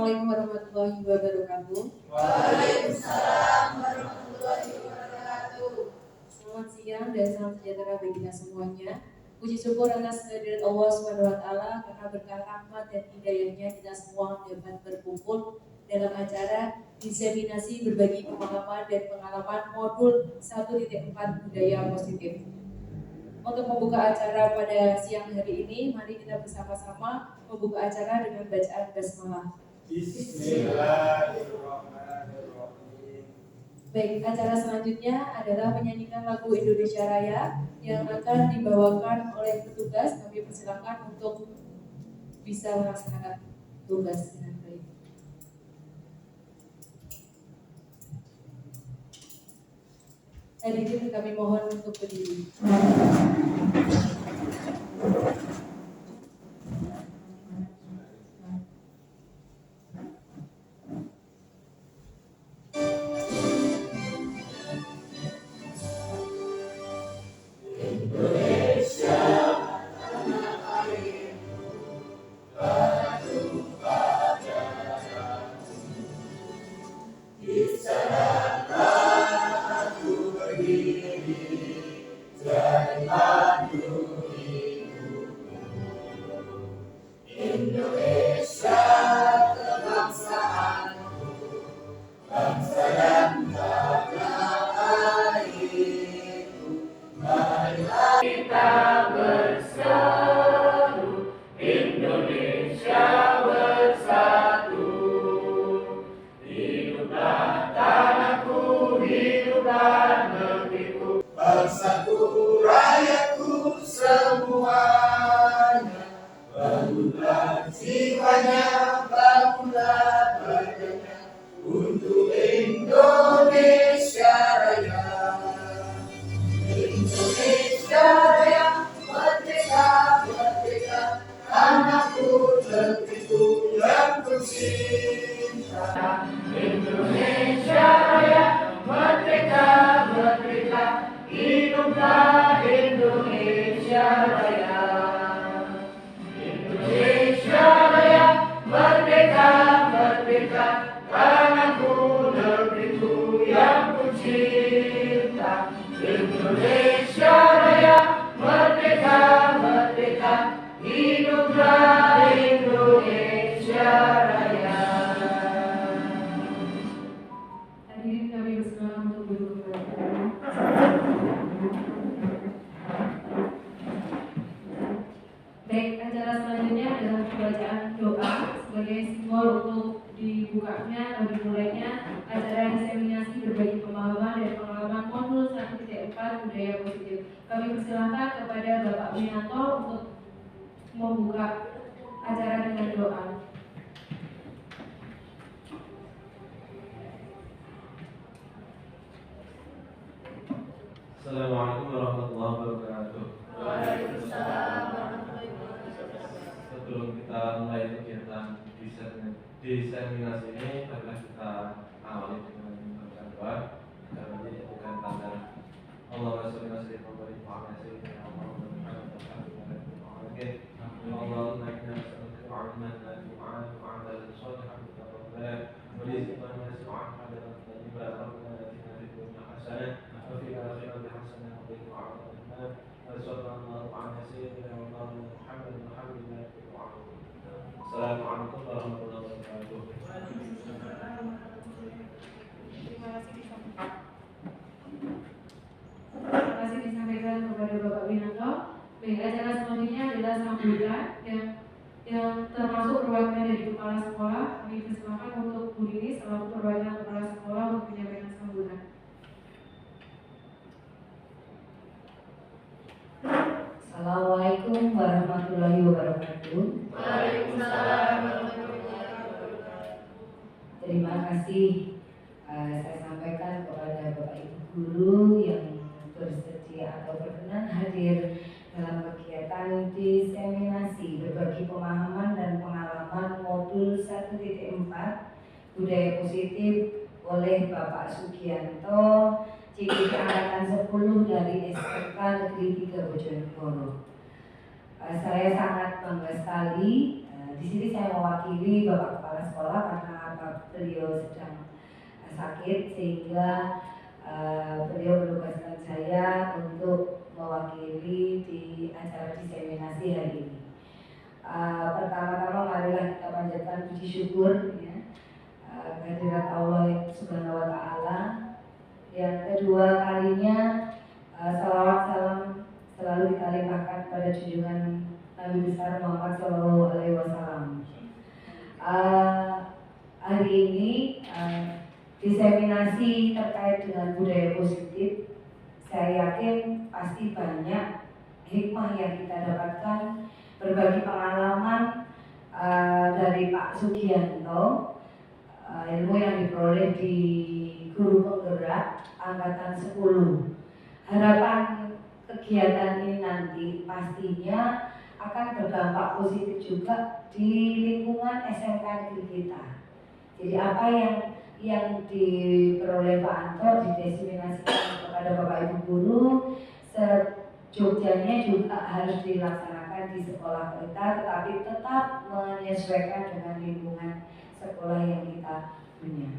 Assalamualaikum warahmatullahi wabarakatuh. Waalaikumsalam warahmatullahi wabarakatuh. Selamat siang dan salam sejahtera bagi kita semuanya. Puji syukur atas kehadirat Allah SWT karena berkat rahmat dan hidayahnya kita semua dapat berkumpul dalam acara diseminasi berbagi pengalaman dan pengalaman modul 1.4 budaya positif. Untuk membuka acara pada siang hari ini, mari kita bersama-sama membuka acara dengan bacaan basmalah. Bismillahirrahmanirrahim. Baik, acara selanjutnya adalah menyanyikan lagu Indonesia Raya yang akan dibawakan oleh petugas. Kami persilakan untuk bisa melaksanakan tugas dengan baik. Hadirin kami mohon untuk berdiri. Bangsaku, rakyatku semuanya, bangunlah jiwanya, bangunlah badannya untuk Indonesia Raya. Indonesia Raya, merdeka, merdeka, tanahku, negeriku yang tercinta. Indonesia Raya, merdeka, merdeka, hiduplah Indonesia Raya. Indonesia Raya, merdeka, merdeka, tanahku, negeriku yang kucinta. Indonesia Raya, merdeka, merdeka, hiduplah Indonesia Raya. Hadirin kami bersemangat untuk duduk. Baik, acara selanjutnya adalah pembacaan doa sebagai simbol untuk dibukanya atau dimulainya acara diseminasi berbagi pemahaman dan pengalaman modul 1.4 budaya positif. Kami persilakan kepada Bapak Winianto untuk membuka acara dengan doa. Assalamualaikum warahmatullahi wabarakatuh. Waalaikumsalam warahmatullahi wabarakatuh. Sebelum kita mulai kegiatan diseminasi ini, marilah kita awali dengan membaca doa agar nanti dijadikan tanda Allahumma sholli ala sayyidina Muhammadin wa ala sayyidina Muhammadin wa ala alihi Allahumma inna nas'aluka ilman nafi'an wa 'amalan shalihan mutaqabbalan wa rizqan wasi'an halalan thayyiban rabbana atina fid dunya hasanah wa fil akhirati hasanah wa qina adhaban nar. Sallallahu ala sayyidina Muhammadin wa ala alihi wa sahbihi. Assalamualaikum warahmatullahi wabarakatuh. Terima kasih disampaikan kepada Bapak Winanto. Baik, acara selanjutnya adalah sambutan yang termasuk perwakilan dari kepala sekolah. Kami persilakan untuk Bu Dini selaku perwakilan kepala sekolah untuk menyampaikan sambutan. Assalamualaikum warahmatullahi wabarakatuh. Waalaikumsalam warahmatullahi wabarakatuh. Terima kasih saya sampaikan kepada Bapak Ibu guru yang bersedia atau berkenan hadir dalam kegiatan diseminasi berbagi pemahaman dan pengalaman modul 1.4 budaya positif oleh Bapak Sugianto, CGD Angkatan 10 dari SMK Negeri 3 Bojonegoro. Saya sangat bangga sekali Di sini saya mewakili Bapak Kepala Sekolah karena beliau sedang sakit sehingga beliau menugaskan saya untuk mewakili di acara diseminasi hari ini. Pertama-tama marilah kita panjatkan puji syukur ya, kehadirat Allah Subhanahu wa Ta'ala. Yang kedua kalinya salawat salam selalu kita limpahkan pada junjungan Nabi besar Muhammad SAW. Hari ini diseminasi terkait dengan budaya positif. Saya yakin pasti banyak hikmah yang kita dapatkan, berbagi pengalaman dari Pak Sugianto, ilmu yang diperoleh di guru penggerak angkatan 10. Harapan kegiatan ini nanti pastinya akan berdampak positif juga di lingkungan SMK negeri kita. Jadi apa yang diperoleh Pak Anto didiseminasikan kepada Bapak Ibu guru, sejogjanya juga harus dilaksanakan di sekolah kita, tetapi tetap menyesuaikan dengan lingkungan sekolah yang kita punya.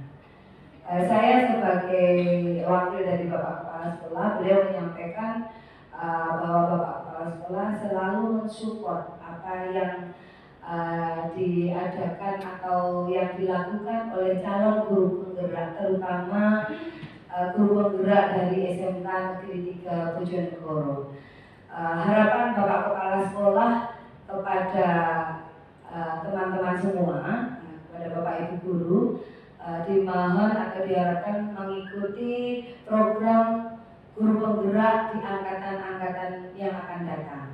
Saya sebagai wakil dari Bapak Kepala Sekolah, beliau menyampaikan bahwa Bapak Kepala Sekolah selalu mensupport apa yang diadakan atau yang dilakukan oleh calon guru penggerak, terutama guru penggerak dari SMK Negeri 3 Bojonegoro. Harapan Bapak Kepala Sekolah kepada teman-teman semua, kepada Bapak Ibu guru, dimohon atau diharapkan mengikuti program guru penggerak di angkatan-angkatan yang akan datang.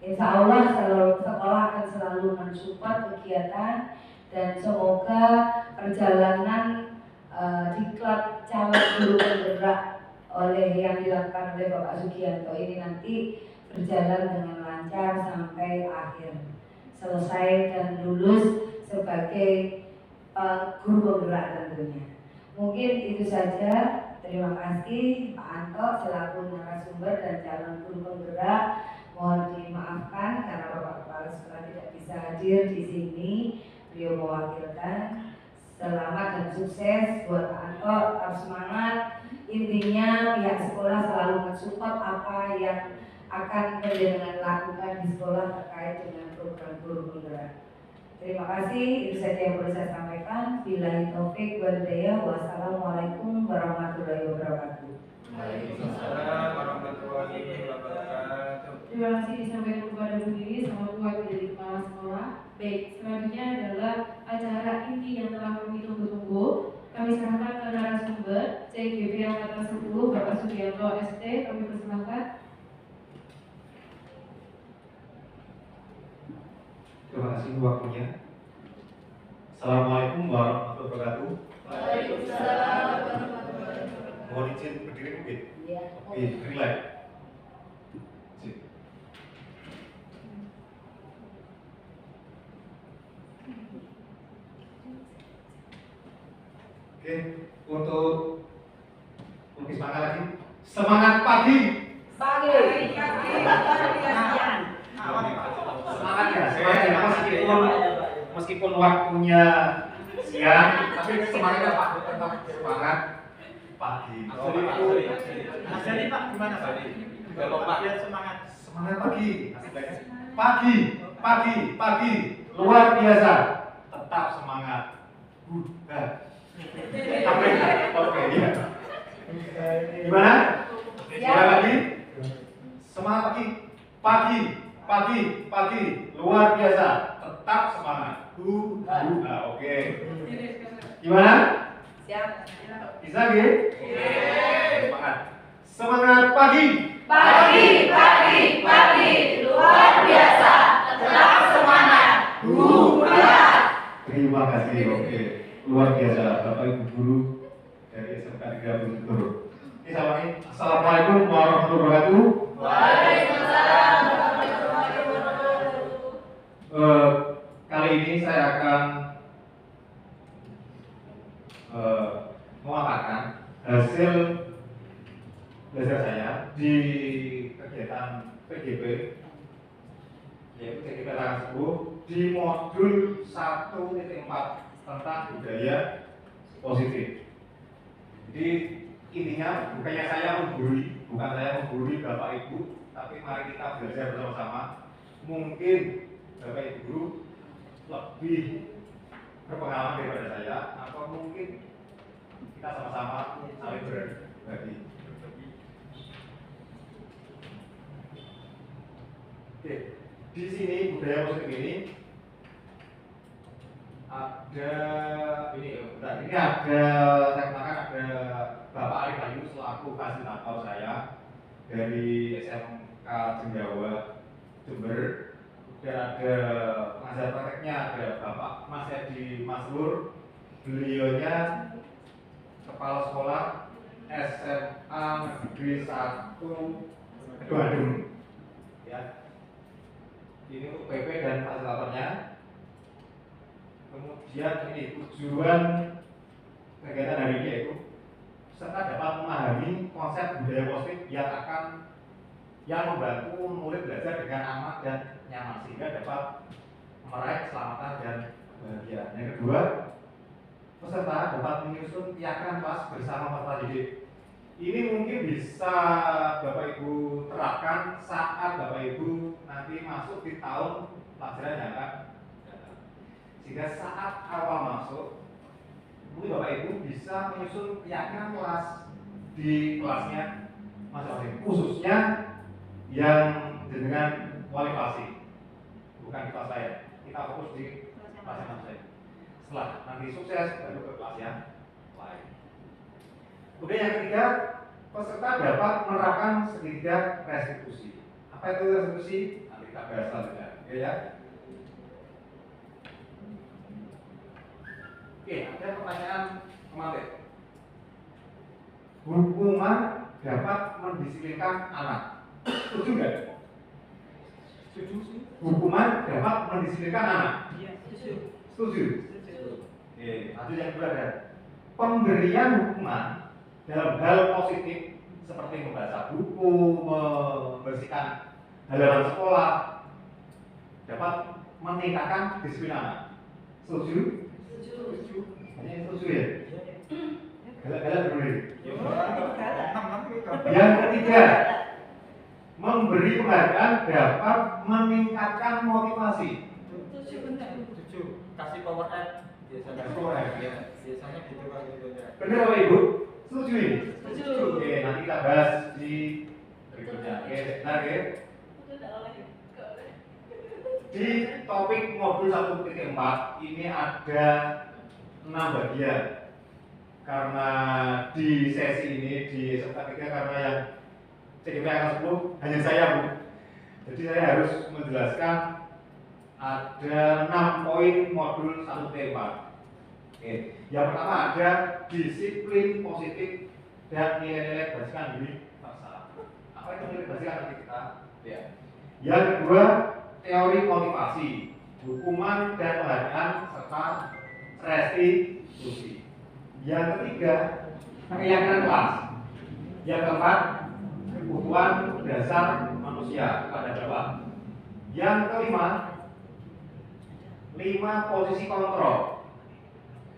Insya Allah sekolah akan selalu mensupport kegiatan dan semoga perjalanan diklat calon guru penggerak oleh yang dilakukan oleh Bapak Sugianto ini nanti berjalan dengan lancar sampai akhir, selesai dan lulus sebagai guru penggerak tentunya. Mungkin itu saja. Terima kasih Pak Anto selaku narasumber dan calon guru penggerak. Mohon dimaafkan karena Bapak Kepala Sekolah tidak bisa hadir di sini. Beliau mewakilkan. Selamat dan sukses buat Pak Anto, tetap semangat. Intinya pihak sekolah selalu mensupport apa yang akan dengan lakukan di sekolah terkait dengan program guru penggerak. Terima kasih, itu saja yang perlu saya sampaikan. Billahi taufik wal hidayah. Wassalamualaikum warahmatullahi wabarakatuh. Waalaikumsalam warahmatullahi wabarakatuh. Terima kasih disampaikan kepada Bu Dini selaku wakil dari Kepala Sekolah. Baik, selanjutnya adalah acara inti yang telah kami tunggu-tunggu. Kami serahkan ke narasumber CGP Angkatan 10 Bapak Sugianto ST. Kami persilakan. Terima kasih waktunya. Assalamualaikum warahmatullahi wabarakatuh. Waalaikumsalam warahmatullahi wabarakatuh. Mohon izin berdiri mungkin. Ya. Relax. Oke, untuk lebih semangat lagi. Semangat pagi. Pagi. Semangat ya, meskipun waktunya siang, tapi semangatnya Pak, tetap semangat pagi. Mas Jadi Pak gimana Pak? Biar semangat. Semangat pagi. Pagi. Luar biasa. Tetap semangat. Oke, ya. Gimana? Sekali lagi. Semangat pagi. Luar biasa. Tetap semangat. Oke. Gimana? Siap. Bisa gitu? Semangat. Semangat pagi. Pagi. Luar biasa. Tetap semangat. Terima kasih. Oke. Luar biasa Bapak Ibu guru dari SMK 3 Bojonegoro. Oke, Assalamualaikum warahmatullahi wabarakatuh. Waalaikumsalam warahmatullahi wabarakatuh. Kali ini saya akan memaparkan hasil belajar saya di kegiatan PGP, yaitu PGP Angkatan 10 di modul 1.4 tentang budaya positif. Jadi intinya bukan saya menggurui Bapak Ibu, tapi mari kita belajar bersama-sama. Mungkin Bapak Ibu guru lebih berpengalaman daripada saya, atau mungkin kita sama-sama saling berbagi. Oke, di sini budaya positif ini ada ini ada saya katakan ada Bapak Ari Bayu selaku fasilitator saya dari SMK Cendawa Jember, dan ada pengajar prakteknya ada Bapak Mas Edi Maslur, beliaunya kepala sekolah SMA Negeri 1 Bandung ya. Ini untuk PP dan fasilitatornya. Kemudian ini tujuan kegiatan hari ini yaitu serta dapat memahami konsep budaya positif yang membantu murid belajar dengan aman dan nyaman sehingga dapat meraih keselamatan dan bahagia. Yang kedua, peserta dapat menyusun piagam kelas bersama peserta didik. Ini mungkin bisa Bapak Ibu terapkan saat Bapak Ibu nanti masuk di tahun pelajaran yang akan datang. Sehingga saat awal masuk, mungkin Bapak Ibu bisa menyusun piagam kelas di kelasnya masing-masing, khususnya yang dengan kualifikasi, bukan di kelas saya. Kita fokus di kelas yang masing-masing. Setelah nanti sukses, baru ke kelas yang lain. Kemudian yang ketiga, peserta dapat menerapkan segitiga restitusi. Apa itu restitusi? Nanti kita bahas selanjutnya. Oke ya. Oke, ada pertanyaan kemarin. Hukuman dapat mendisiplinkan anak. Setuju nggak? Setuju sih. Hukuman dapat mendisiplinkan anak. Iya, setuju. Setuju. Oke, lanjut yang kedua ada pemberian hukuman dalam hal positif seperti membaca buku, membersihkan halaman sekolah dapat meningkatkan disiplin anak. Setuju? Setuju. Hanya setuju ya? Galak-galak dulu. Yang ketiga, memberi penghargaan dapat meningkatkan motivasi. Setuju. Kasih power up. Biasanya Power up. Biasanya gitu kan gitu ya. Benar Bapak Ibu? Setuju ini? Setuju. Oke, nanti kita bahas di berikutnya. Oke, sebentar ya. Di topik modul 1.4 ini ada 6 bagian. Karena di sesi ini di SMK 3 karena yang CDP angka 10 hanya saya Bu. Jadi saya harus menjelaskan ada 6 poin modul 1.4. Oke, yang pertama ada disiplin positif dan nilai-nilai basikan diri terserah. Apa itu nilai basikan nanti kita? Ya. Yang kedua, teori motivasi, hukuman dan penghargaan serta restitusi. Yang ketiga, keyakinan kelas. Yang keempat, kebutuhan dasar manusia kepada Bapak. Yang kelima, 5 posisi kontrol.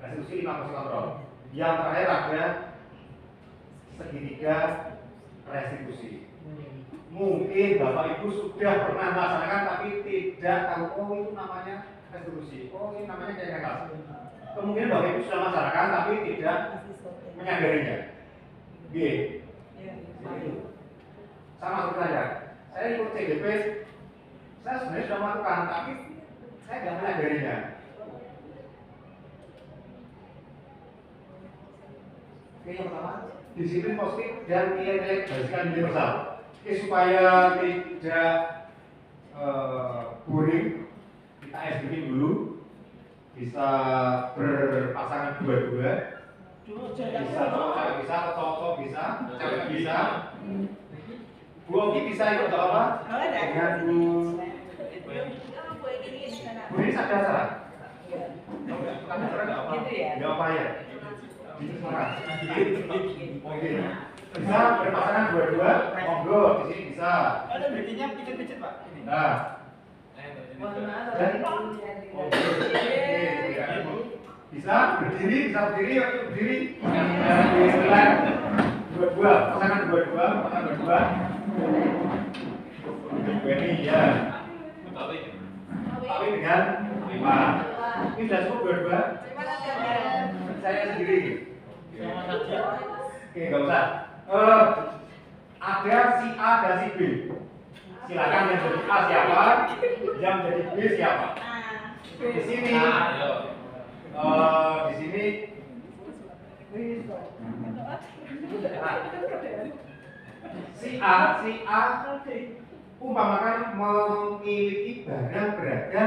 Restitusi 5 posisi kontrol. Yang terakhir ada segitiga restitusi. Mungkin Bapak Ibu sudah pernah melaksanakan tapi tidak tahu, oh itu namanya restitusi, oh ini namanya keyakinan kelas. Kemungkinan Bapak Ibu sudah melaksanakan tapi tidak menyadarinya. G. Sama seperti saya ikut CDP, saya sebenarnya sudah melakukan tapi saya tidak menyadarinya. Oke, yang pertama, disiplin positif dan nilai-nilai basikan universal. Oke, supaya tidak boring, kita SBK dulu. Bisa berpasangan dua-dua, bisa cowok bisa, atau cowok bisa, cewek bisa. Bu Oki bisa ikut apa? Dengan Bu ini ada acara? Bukan acara nggak apa? Nggak apa ya? Oke. Bisa berpasangan dua-dua, monggo di sini bisa. Ada bikinnya picit-picit Pak. Nah, Dan bisa berdiri, berdiri. Dua-dua, pasangan dua-dua. Ini ya. Tapi dengan 5. Ini sudah cukup dua-dua. Saya sendiri. Oke, nggak usah. Ada si A dan si B. Silakan yang jadi A siapa, yang jadi B siapa. Di sini, di sini. Si A umpamakan memiliki barang berharga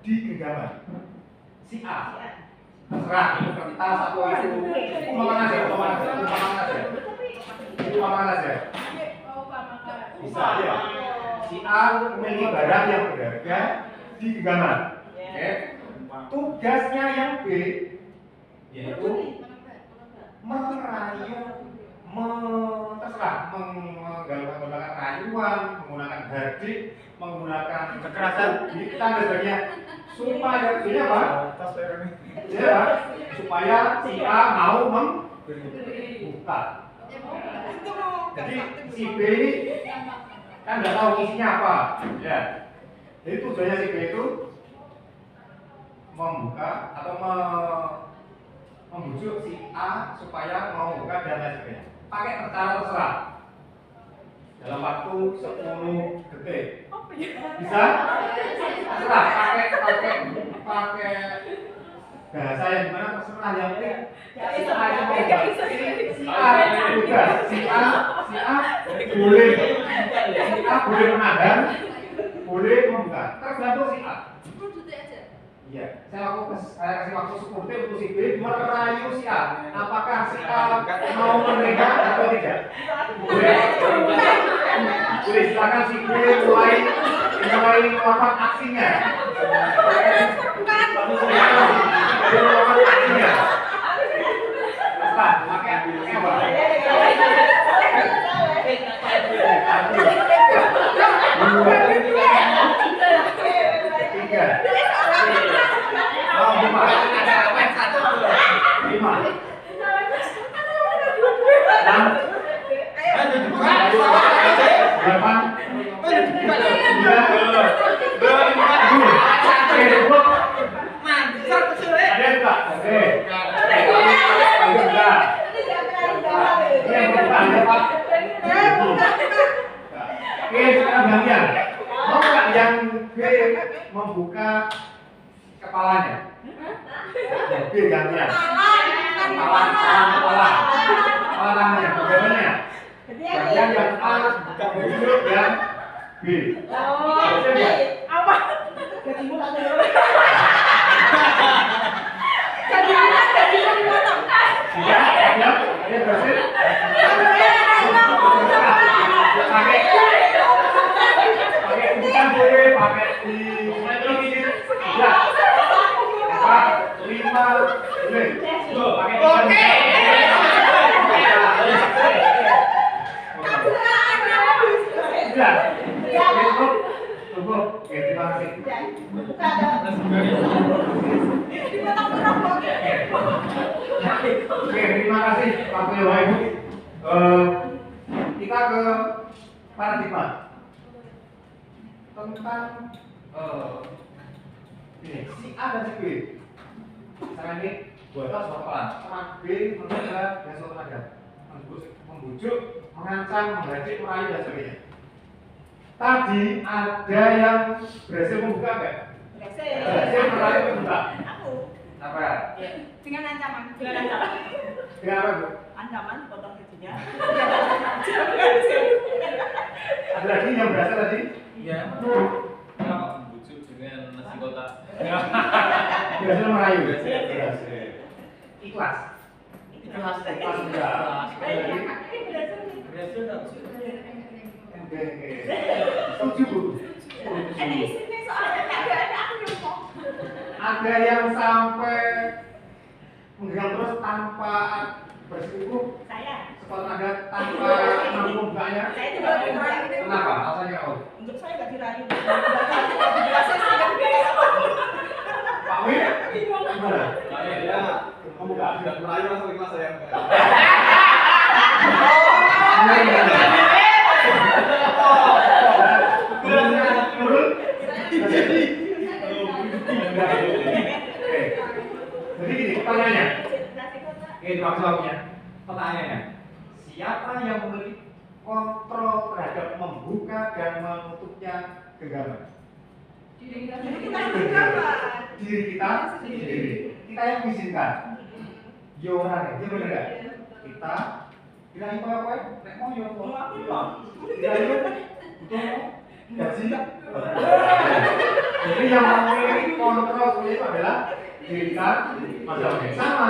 di genggaman. Si A terserah kita satu itu umpamakan aja. Bisa ya. Si A memiliki barang yang berharga di genggaman. Oke. Tugasnya yang B yaitu merayu, terserah menggunakan rayuan, menggunakan hardik, menggunakan kekerasan, hitam dan sebagainya, supaya ini apa? Ya, supaya si A mau membuka. Jadi si B ini kan nggak tahu isinya apa, ya. Jadi tujuannya si B itu membuka atau membujuk si A supaya mau buka dan lain sebagainya. Pakai cara terserah. Dalam waktu 10 detik. Bisa? Terserah. Pakai bahasa yang gimana terserah yang penting. Si A boleh menahan, boleh membuka. Tergantung si A. Iya, saya kasih waktu 10 detik untuk si B merayu si A. Apakah si A mau menerima atau tidak? Boleh, silakan si B mulai melakukan aksinya. Pakai apa? Tiga. Mau nggak yang B membuka kepalanya? B gantian. Kepala tangannya, bagaimana? Bagian yang A membujuk yang B. Apa? Ya, berhasil. Pakai bukan boleh, pakai di ini. Ya. 4, 5, boleh. Pakai. Ya. Cukup. Oke, terima kasih. Oke, terima kasih Pak Ibu. Kita ke paradigma tentang ini si A dan si B. Sekarang ini buat suatu pelan. Sama B menunda dan suatu tenaga, membujuk, mengancam, menghadik, merayu dan sebagainya. Tadi ada yang berhasil membuka enggak? Berhasil merayu membuka. Aku. Apa? Dengan ancaman. Dengan apa, Bu? Ancaman potong gajinya. Ada lagi yang berhasil tadi? Iya. Membujuk dengan nasi kotak. Berhasil merayu. Berhasil. Ikhlas. Ikhlas. Enggak. Berhasil enggak? Oke. Setuju, Bu. Ini sini soalnya ada aku yang mau. Ada yang sampai menggenggam terus tanpa bersyukur. Saya. Sekolah ada tanpa mampu membukanya. Saya juga dirayu. Kenapa? Alasannya apa? Untuk saya nggak dirayu. Saya Gimana? Dia kamu nggak merayu langsung ikhlas saya. Jadi gini, pertanyaannya. Ini maksudnya. Pertanyaannya. Siapa yang memiliki kontrol terhadap membuka dan menutupnya genggaman? Diri kita sendiri. Kita yang mengizinkan. Yo orang ya, bener nggak? Kita yang apa? Nek mau yo. Kita yo. Betul. Gaji. Jadi yang memiliki kontrol itu adalah diri kita. Sama.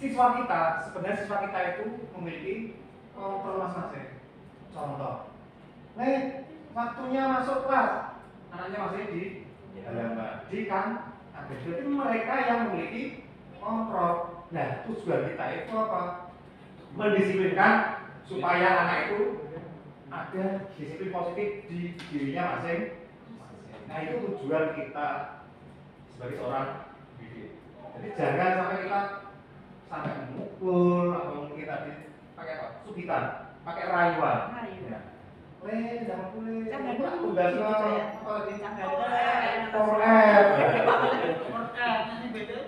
Siswa kita, sebenarnya siswa kita itu memiliki kontrol masing-masing. Contoh, waktunya masuk kelas, anaknya masih di dalam di kan, ada. Jadi mereka yang memiliki kontrol. Nah, tujuan kita itu apa? Mendisiplinkan supaya anak itu ada disiplin positif di dirinya masing. Nah, itu tujuan kita sebagai seorang didik. Jadi jangan sampai kita sampai memukul atau mungkin tadi pakai apa? Subitan, pakai rayuan. Ya. Jangan boleh. Tugasnya apa tadi? Korek.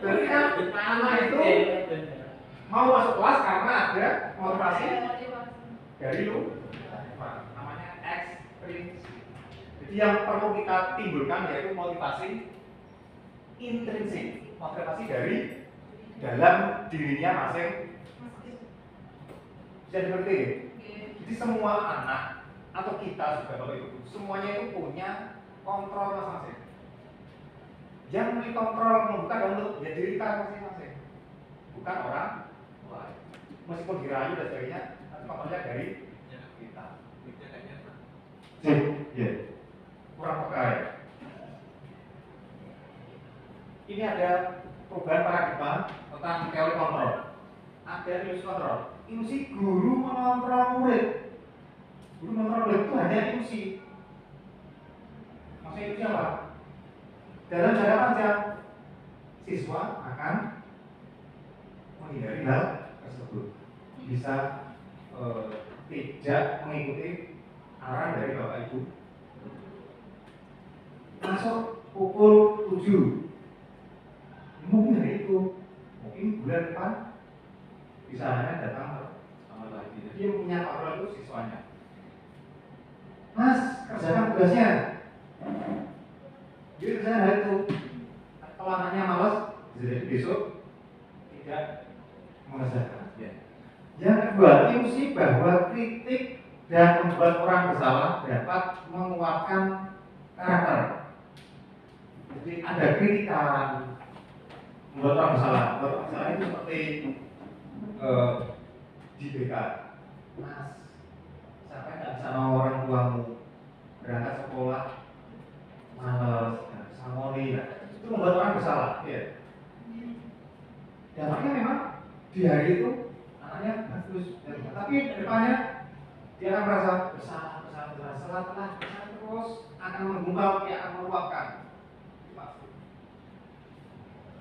Berarti kan anak itu mau masuk kelas karena ada motivasi dari lu. Namanya ekstrinsik. Jadi yang perlu kita timbulkan yaitu motivasi intrinsik, motivasi dari dalam dirinya masing. Bisa dimengerti? Jadi semua anak atau kita juga Bapak Ibu, semuanya itu punya kontrol masing-masing. Yang memiliki kontrol membuka dan menutup ya diri kita masing-masing, bukan orang lain. Meskipun dirayu dan sebagainya, tapi kontrolnya dari kita. Ya, kurang peka ya. Ini ada perubahan paradigma tentang teori kontrol. Ada ilusi kontrol. Ilusi guru mengontrol murid. Guru mengontrol murid itu hanya ilusi. Maksudnya ilusi apa? Dalam jangka panjang, siswa akan menghindari hal tersebut. Bisa tidak mengikuti arahan dari Bapak Ibu. Masuk pukul 7. Mungkin hari itu, mungkin bulan depan bisa hanya datang sama lagi. Jadi yang punya kontrol itu siswanya. Mas, kerjakan tugasnya. Jadi kerjakan hari itu. Kalau anaknya malas, jadi besok tidak mengerjakan. Ya. Yang kedua, ilusi bahwa kritik dan membuat orang bersalah dapat menguatkan karakter. Jadi ada kritikan membuat orang bersalah. Membuat orang bersalah itu seperti di BK. Mas, sampai nggak bisa sama orang tuamu berangkat sekolah malas, samoni, itu membuat orang bersalah. Ya. Dampaknya memang di hari itu anaknya bagus, tapi di depannya dia akan merasa bersalah terus akan menggumpal, dia akan meluapkan.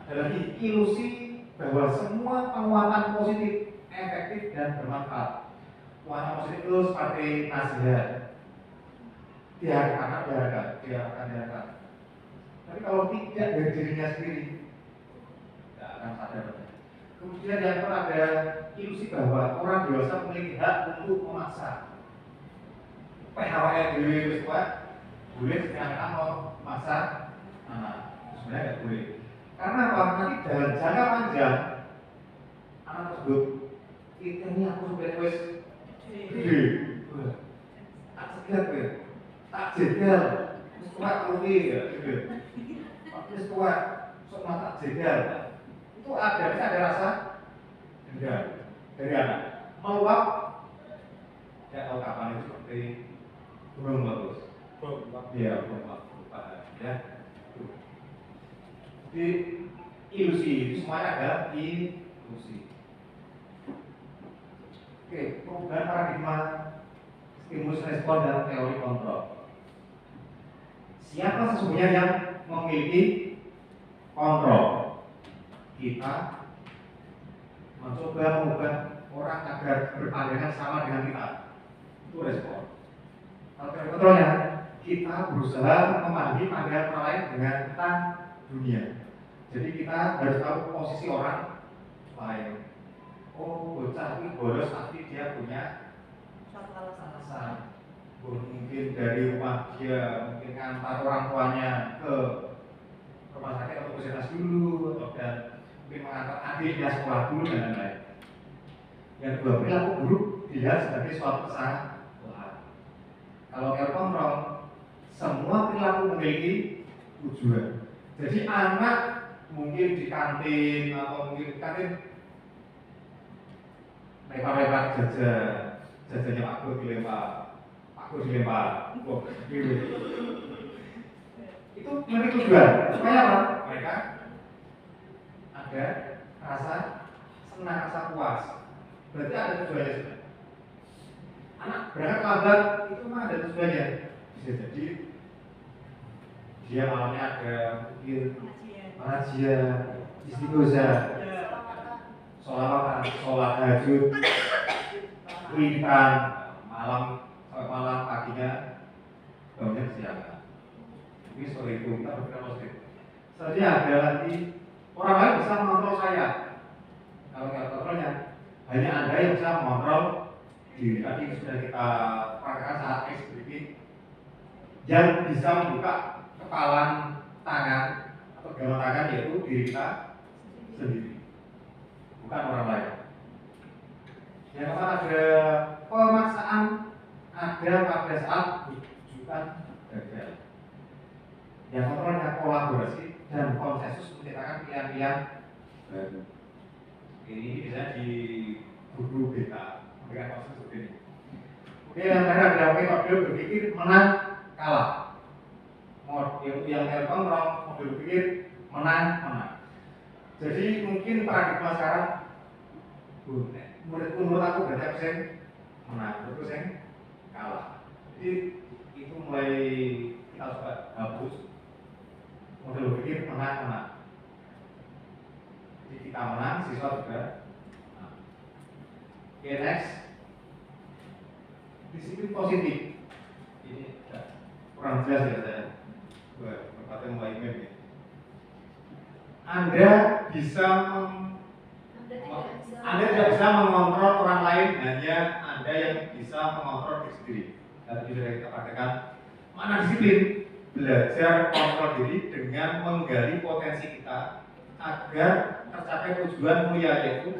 Ada lagi ilusi bahwa semua penguatan positif efektif dan bermanfaat. Penguatan positif itu seperti nasihat, diarahkan. Tapi kalau tidak dari dirinya sendiri, tidak akan sadar. Kemudian yang kedua ada ilusi bahwa orang dewasa memiliki hak untuk memaksa. PHWL diri kuat, boleh sedangkan mau memaksa anak. Sebenarnya tidak boleh. Karena apa? Nanti dalam jangka panjang anak tersebut ini aku sampai wes gede, tak segar ya, tak jegal, terus kuat lebih ya, terus kuat, sok mata jegal. Itu ada rasa dendam dari anak meluap, ya tahu kapan itu seperti burung bagus, ya burung ya. Jadi ilusi itu semuanya ada ilusi. Oke, perubahan paradigma stimulus respon dan teori kontrol. Siapa sesungguhnya yang memiliki kontrol. Kita mencoba mengubah orang agar berpandangan sama dengan kita. Itu respon. Kalau kontrolnya, kita berusaha memahami pandangan orang lain dengan tentang dunia. Jadi kita harus tahu posisi orang lain. Oh, bocah ini boros tapi dia punya alasan. Mungkin dari rumah dia mungkin ngantar orang tuanya ke rumah sakit atau puskesmas dulu, atau dan mungkin mengantar adiknya sekolah dulu dan lain-lain. Yang kedua, perilaku buruk dilihat sebagai suatu kesalahan. Kalau care kontrol, semua perilaku memiliki tujuan. Jadi anak mungkin di kantin atau mungkin di kantin lempar-lempar jajannya Pak Gus dilempar, itu memiliki tujuan. Supaya apa? Mereka ada rasa senang, rasa puas. Berarti ada tujuannya sudah. Anak berangkat lambat itu mah ada tujuannya. Bisa jadi dia malamnya ada mungkin pengajian, istighosah, sholat tahajud, wiridan, malam sampai malam, paginya bangunnya kesiangan. Ini sore itu kita berpikir positif. Selanjutnya ada lagi orang lain bisa mengontrol saya. Kalau nggak kontrolnya, hanya Anda yang bisa mengontrol diri. Tadi sudah kita praktekkan saat eksplisit yang bisa membuka kepalan tangan atau gawat tangan, yaitu diri kita sendiri, bukan orang lain. Yang keempat ada pemaksaan ada pada saat rujukan gagal. Yang kontrolnya kolaborasi dan konsensus menciptakan pilihan-pilihan baru. Ini bisa di guru beta memberikan konsensus seperti ini. Oke, yang terakhir ada metode berpikir menang kalah. Yang terkontrol model berpikir menang. Jadi mungkin paradigma sekarang, menurut aku berarti aku yang menang, terus yang kalah. Jadi itu mulai kita coba hapus model berpikir menang. Jadi kita menang, siswa juga menang. Oke, next. Disiplin positif. Ini kurang jelas ya saya. Berkata mulai meme. Anda tidak bisa mengontrol orang lain, hanya Anda yang bisa mengontrol diri sendiri. Tadi sudah kita praktekkan. Mana disiplin? Belajar kontrol diri dengan menggali potensi kita agar tercapai tujuan mulia, yaitu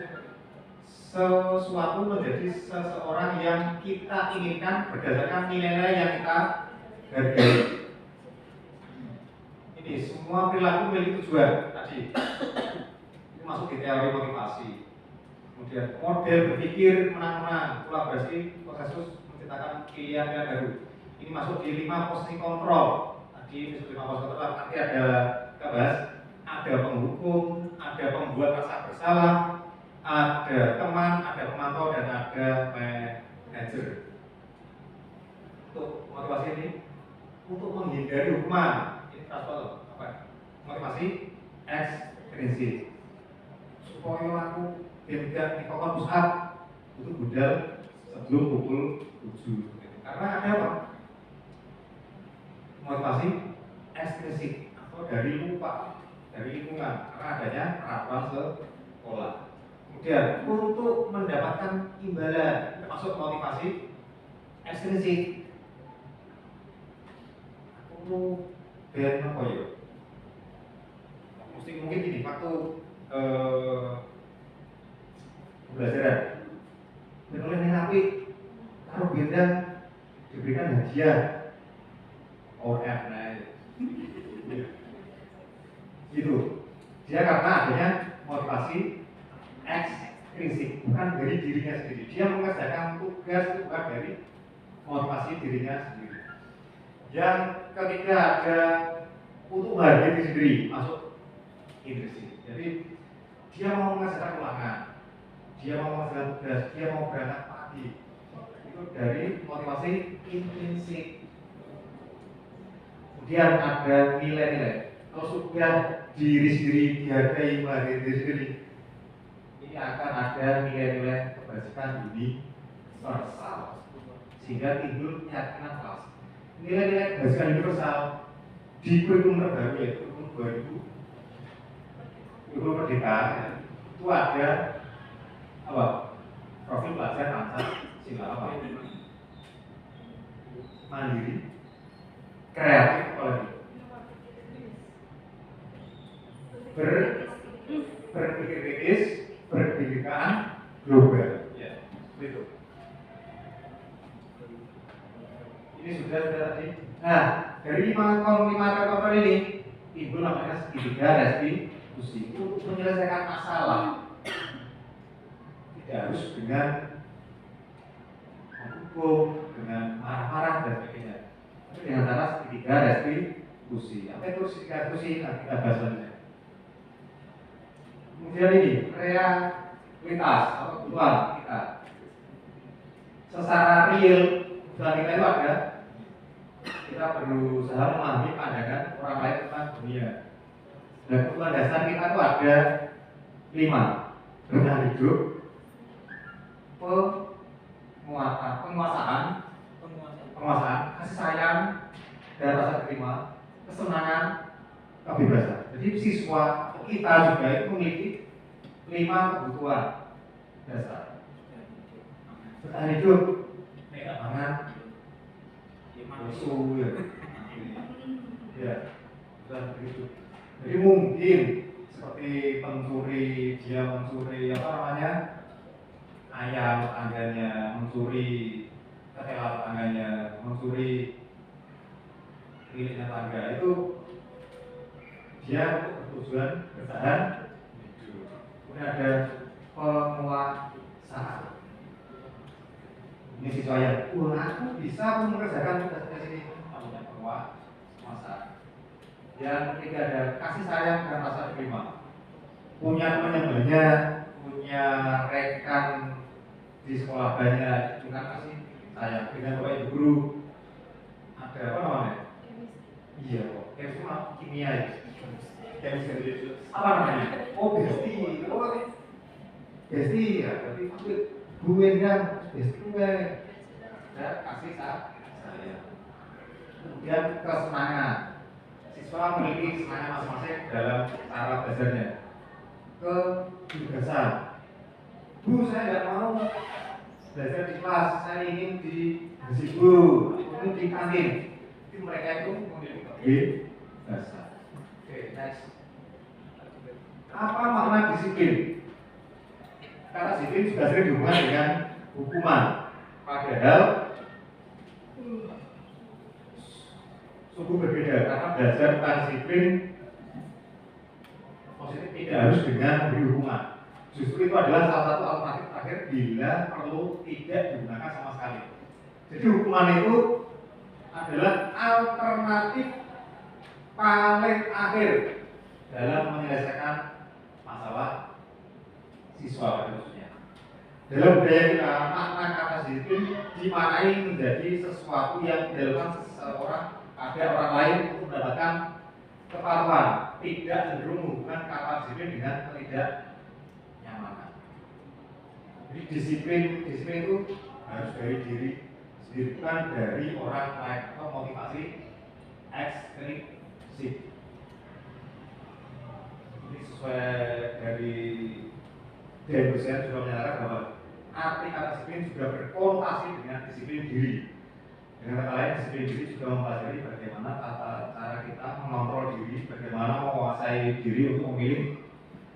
sesuatu menjadi seseorang yang kita inginkan berdasarkan nilai-nilai yang kita hargai. Ini semua perilaku memiliki tujuan tadi. Itu masuk di teori motivasi. Kemudian model berpikir menang-menang, kolaborasi, konsensus menciptakan pilihan baru. Ini masuk di 5 posisi kontrol. Tadi disebut 5 posisi kontrol. Nanti ada kita bahas. Ada penghukum, ada pembuat rasa bersalah, ada teman, ada pemantau, dan ada manajer. Untuk motivasi ini, untuk menghindari hukuman. Apa? Motivasi ekstrinsik. Supaya aku tidak dikokon pusat untuk budal sebelum pukul 7. Karena ada apa? Motivasi ekstrinsik atau dari lupa, dari lingkungan, karena adanya peraturan sekolah. Kemudian untuk mendapatkan imbalan, termasuk motivasi ekstrinsik. Aku ben apa ya? Mesti mungkin gini, waktu pembelajaran oleh Nabi taruh benda diberikan hadiah OF gitu. Dia karena adanya motivasi ekstrinsik, bukan dari dirinya sendiri. Dia mengerjakan tugas bukan dari motivasi dirinya sendiri. Yang ketiga ada untuk menghargai diri sendiri, masuk intrinsik. Jadi dia mau mengerjakan ulangan, dia mau mengerjakan tugas, dia mau berangkat pagi. Itu dari motivasi intrinsik. Kemudian ada nilai-nilai. Kalau sudah diri sendiri dihargai, menghargai diri sendiri, ini akan ada nilai-nilai kebajikan universal, sehingga timbul keyakinan kelas. Nilai-nilai kebajikan universal di kurikulum terbaru yaitu kurikulum 2000 kurikulum merdeka itu ada apa? Profil pelajar Pancasila apa? Mandiri, kreatif, berpikir kritis, berpendidikan global. Ya, itu. Ini sudah tadi. Nah, dari lima kontrol ini, ibu namanya segitiga restitusi untuk menyelesaikan masalah. Tidak harus dengan menghukum, dengan marah-marah dan sebagainya. Tapi dengan cara segitiga restitusi. Apa itu segitiga restitusi? Nanti kita bahas selanjutnya. Kemudian ini realitas atau kebutuhan kita. Secara real kebutuhan kita itu ada. Kita berusaha memahami pandangan orang lain tentang dunia. Dan kebutuhan dasar kita itu ada 5: bertahan hidup, penguasaan, kasih sayang, dan rasa terima, kesenangan, kebebasan. Jadi siswa kita juga itu memiliki 5 kebutuhan dasar. Bertahan hidup, nggak pangan, musuh ya, dan begitu. Jadi mungkin seperti pencuri, dia mencuri apa namanya ayam tetangganya, mencuri ketela tetangganya, mencuri miliknya tetangga, itu dia untuk bertujuan bertahan hidup. Kemudian ada penguasaan. Ini siswa yang, aku bisa mengerjakan tugas-tugas ini, namanya penguasaan. Yang ketiga ada kasih sayang dan rasa terima. Punya teman yang banyak, punya rekan di sekolah banyak, itu kan kasih sayang. Dengan bapak ibu guru, ada apa namanya? Iya kok, cuma kimia ya. Apa namanya? Oh besti, besti ya. Berarti gue yang besti gue. Ya kasih sayang. Kemudian kesenangan. Siswa memiliki semangat masing-masing dalam cara belajarnya. Kebebasan. Bu, saya nggak mau belajar di kelas, saya ingin di gazebo, ingin di kantin. Jadi mereka itu memiliki kebebasan. Oke, next. Apa makna disiplin? Karena disiplin juga sering dihubungkan dengan hukuman. Padahal sungguh berbeda, karena belajar tentang disiplin positif tidak harus dengan beri hukuman. Justru itu adalah salah satu alternatif terakhir bila perlu tidak digunakan sama sekali. Jadi hukuman itu adalah alternatif paling akhir dalam menyelesaikan masalah siswa pada khususnya. Dalam budaya kita, makna kata disiplin dimaknai menjadi sesuatu yang dilakukan seseorang ada orang lain untuk mendapatkan kepatuhan, tidak cenderung menghubungkan kata disiplin dengan ketidaknyamanan. Jadi disiplin itu harus dari diri sendiri, bukan dari orang lain atau motivasi ekstrinsik. Ini sesuai dari Dan Hussein juga menyatakan bahwa arti kata disiplin juga berkonotasi dengan disiplin diri. Dengan kata lain, disiplin diri juga mempelajari bagaimana cara kita mengontrol diri, bagaimana menguasai diri untuk memilih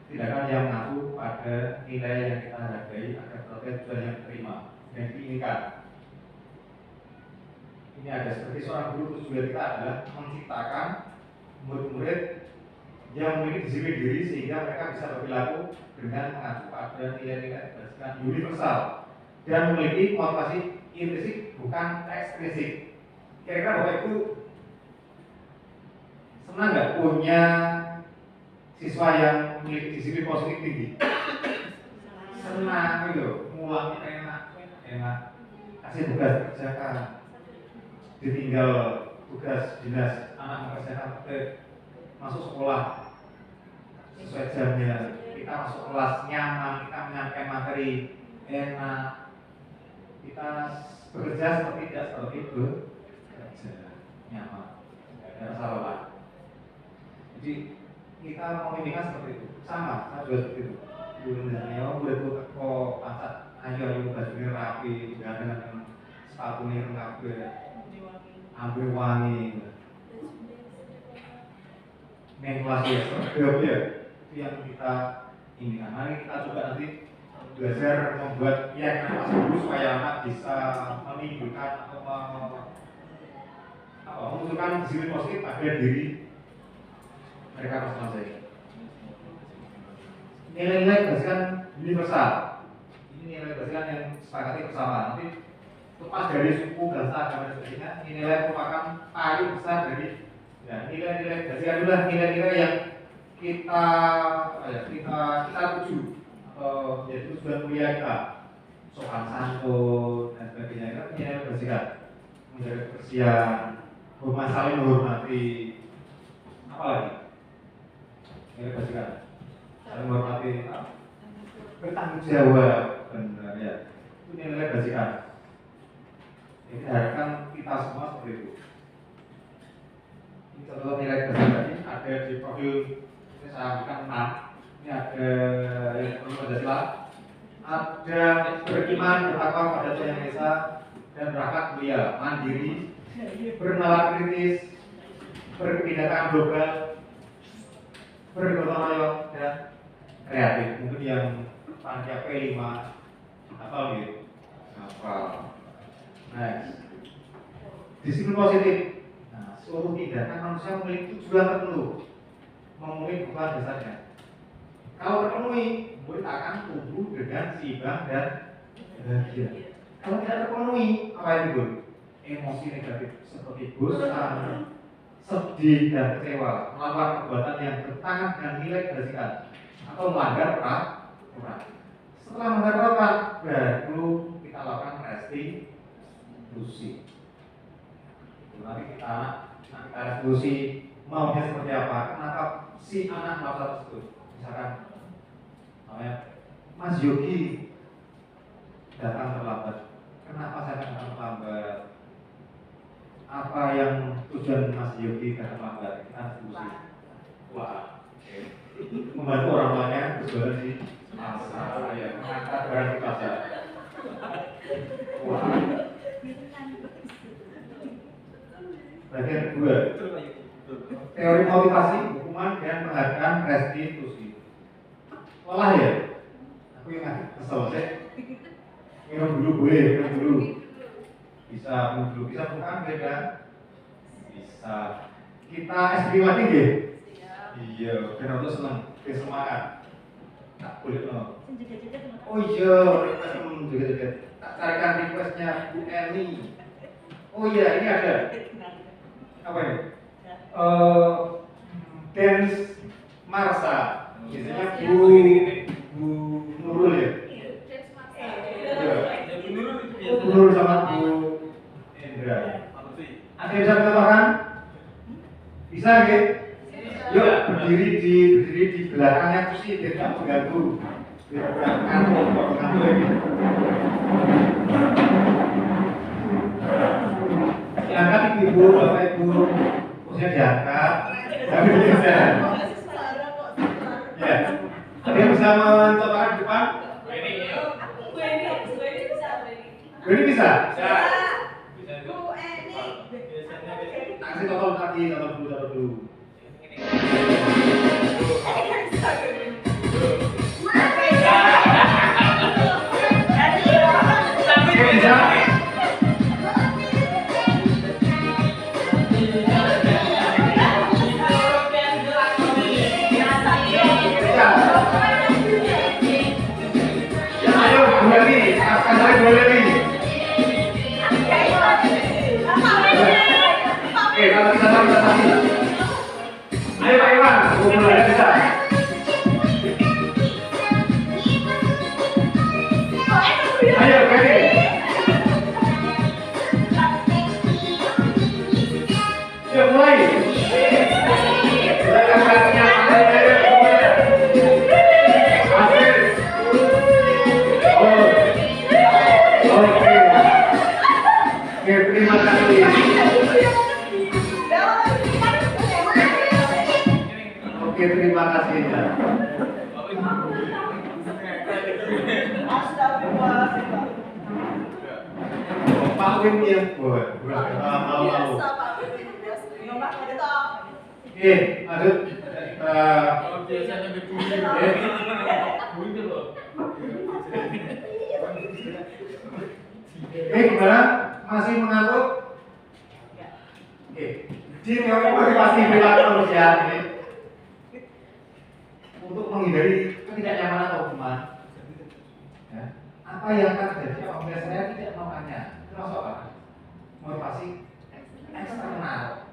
tindakan yang mengacu pada nilai yang kita hargai agar tercapai tujuan yang diterima dan diinginkan. Ini ada seperti seorang guru, tujuan kita adalah menciptakan murid-murid yang memiliki disiplin diri sehingga mereka bisa berperilaku dengan mengacu pada nilai-nilai berdasarkan universal dan memiliki motivasi intrinsik bukan ekstrinsik. Kira-kira Bapak Ibu senang nggak punya siswa yang memiliki disiplin positif tinggi? Senang gitu, ngulangnya enak, kasih tugas kerjakan, ditinggal tugas dinas anak mengerjakan masuk sekolah sesuai jamnya, kita masuk kelas nyaman, kita menyampaikan materi enak, kita bekerja seperti tidak seperti bekerja nyaman, tidak ada masalah lah. Jadi kita memimpikan seperti itu, sama, saya juga seperti itu. Sebenarnya boleh tuh kok pacat ayo bajunya rapi, dengan sepatunya rapi, ambil wangi. Menguasai ya, itu yang kita inginkan. Mari kita coba nanti belajar membuat yang masih dulu supaya anak bisa menimbulkan atau memunculkan sisi positif pada diri mereka masing-masing. Nilai-nilai berdasarkan universal. Ini nilai berdasarkan yang sepakati bersama. Nanti lepas dari suku, bahasa, agama dan sebagainya, nilai merupakan paling besar dari nilai-nilai berdasarkan adalah nilai-nilai yang kita tuju atau jadi tujuan kuliah kita, sopan santun dan sebagainya. Kita punya nilai berdasarkan menjaga kebersihan, saling menghormati, apa lagi? Nilai berdasarkan saling menghormati, bertanggung jawab, benar ya. Itu nilai berdasarkan. Jadi harapkan kita semua seperti itu. Ini contoh nilai berdasarkan ini ada di profil ini saya ambilkan 6. Ini ada yang perlu Pancasila, ada beriman, bertakwa pada Tuhan Yang Maha Esa, dan berakhlak mulia, mandiri, bernalar kritis, berkebinekaan global, bergotong royong, dan kreatif. Mungkin yang panitia P5 apa gitu? Apa? Next. Disiplin positif. Nah, seluruh tindakan manusia memiliki tujuan tertentu, memenuhi kebutuhan dasarnya. Kalau terpenuhi, murid akan tumbuh dengan seimbang dan bahagia. Kalau tidak terpenuhi, apa yang timbul? Emosi negatif seperti bosan, sedih dan kecewa, melakukan perbuatan yang bertentangan dengan nilai berdasarkan atau melanggar peraturan. Setelah melanggar peraturan, baru kita lakukan restitusi. Nanti kita restitusi maunya seperti apa? Kenapa si anak melakukan tersebut? Misalkan namanya Mas Yogi datang terlambat. Kenapa saya datang terlambat? Apa yang tujuan Mas Yogi datang terlambat? Kita restitusi. Wah, membantu orang tuanya berjualan di pasar, ya, mengangkat barang di pasar. Wah. Bagian kedua, teori motivasi, hukuman dan penghargaan restitusi. Lelah ya? Aku yang kesel sih. Minum dulu boleh, minum dulu. Bisa minum dulu, bisa bukan beda. Bisa. Kita es krim lagi deh. Iya, karena itu senang, semangat. Tak boleh no. Oh iya, request juga. Tak carikan requestnya Bu Eni. Oh iya, ini ada. Apa ini? Dance Marsa. Biasanya Bu Nurul ya. Bu Nurul sama Bu Endra. Ada yang bisa menambahkan? Bisa nggih? Yuk berdiri di belakangnya kursi biar nggak mengganggu. Biar ngantuk ini. Diangkat ibu, bapak ibu, kursinya diangkat. Tapi bisa. Ya. Ada yang bisa mencobakan di depan? Bu Eni bisa? Bu Eni. Kasih total tadi, total dulu. Ayo Pak Iwan, mulai bisa. Ayo, ready. Yuk mulai. Silakan kakinya, ayo. Astagfirullahaladzim. Pak Wim ya, buat tahu. Biasa Pak Wim. Ngomong ada toh. Oke, lanjut. Biasanya dibully. Bully loh. Gimana? Masih mengantuk? Oke. Di teori motivasi perilaku manusia ini untuk menghindari ketidaknyamanan atau hukuman, ya, apa yang akan terjadi apabila saya tidak melakukannya? Itu masuk apa? Motivasi eksternal.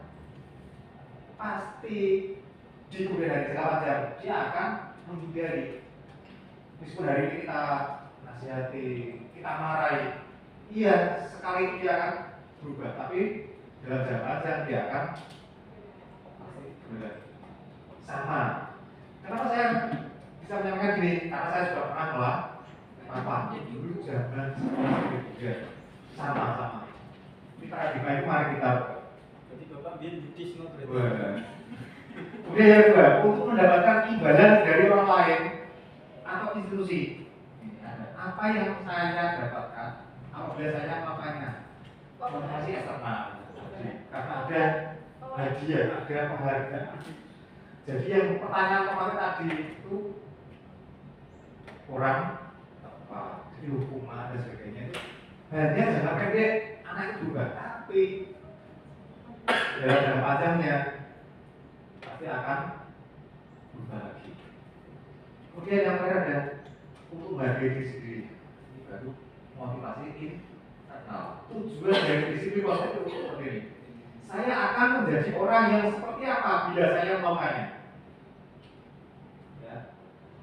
Pasti di kemudian hari segala jam dia akan menghindari. Meskipun hari ini kita nasihati, kita marahi, iya sekali itu dia akan berubah, tapi dalam jangka panjang dia akan pasti benar sama. Kenapa saya bisa menyampaikan gini? Karena saya sudah pernah melakukan dulu zaman juga sama. Ini paradigma itu mari kita. Jadi Bapak biar Buddhis no berarti. Kemudian yang kedua, untuk mendapatkan imbalan dari orang lain atau institusi, apa yang saya dapatkan apabila saya melakukannya? Motivasi eksternal. Karena ada hadiah, ada penghargaan. Jadi yang pertanyaan kemarin tadi itu kurang tepat, jadi hukuman dan sebagainya itu hanya jangka pendek anak itu juga, tapi dalam jangka panjangnya pasti akan berubah lagi. Kemudian yang terakhir ada untuk menghargai diri sendiri. Ini baru motivasi internal. Tujuan dari disiplin positif itu seperti ini. Saya akan menjadi orang yang seperti apa bila saya melakukannya. Ya.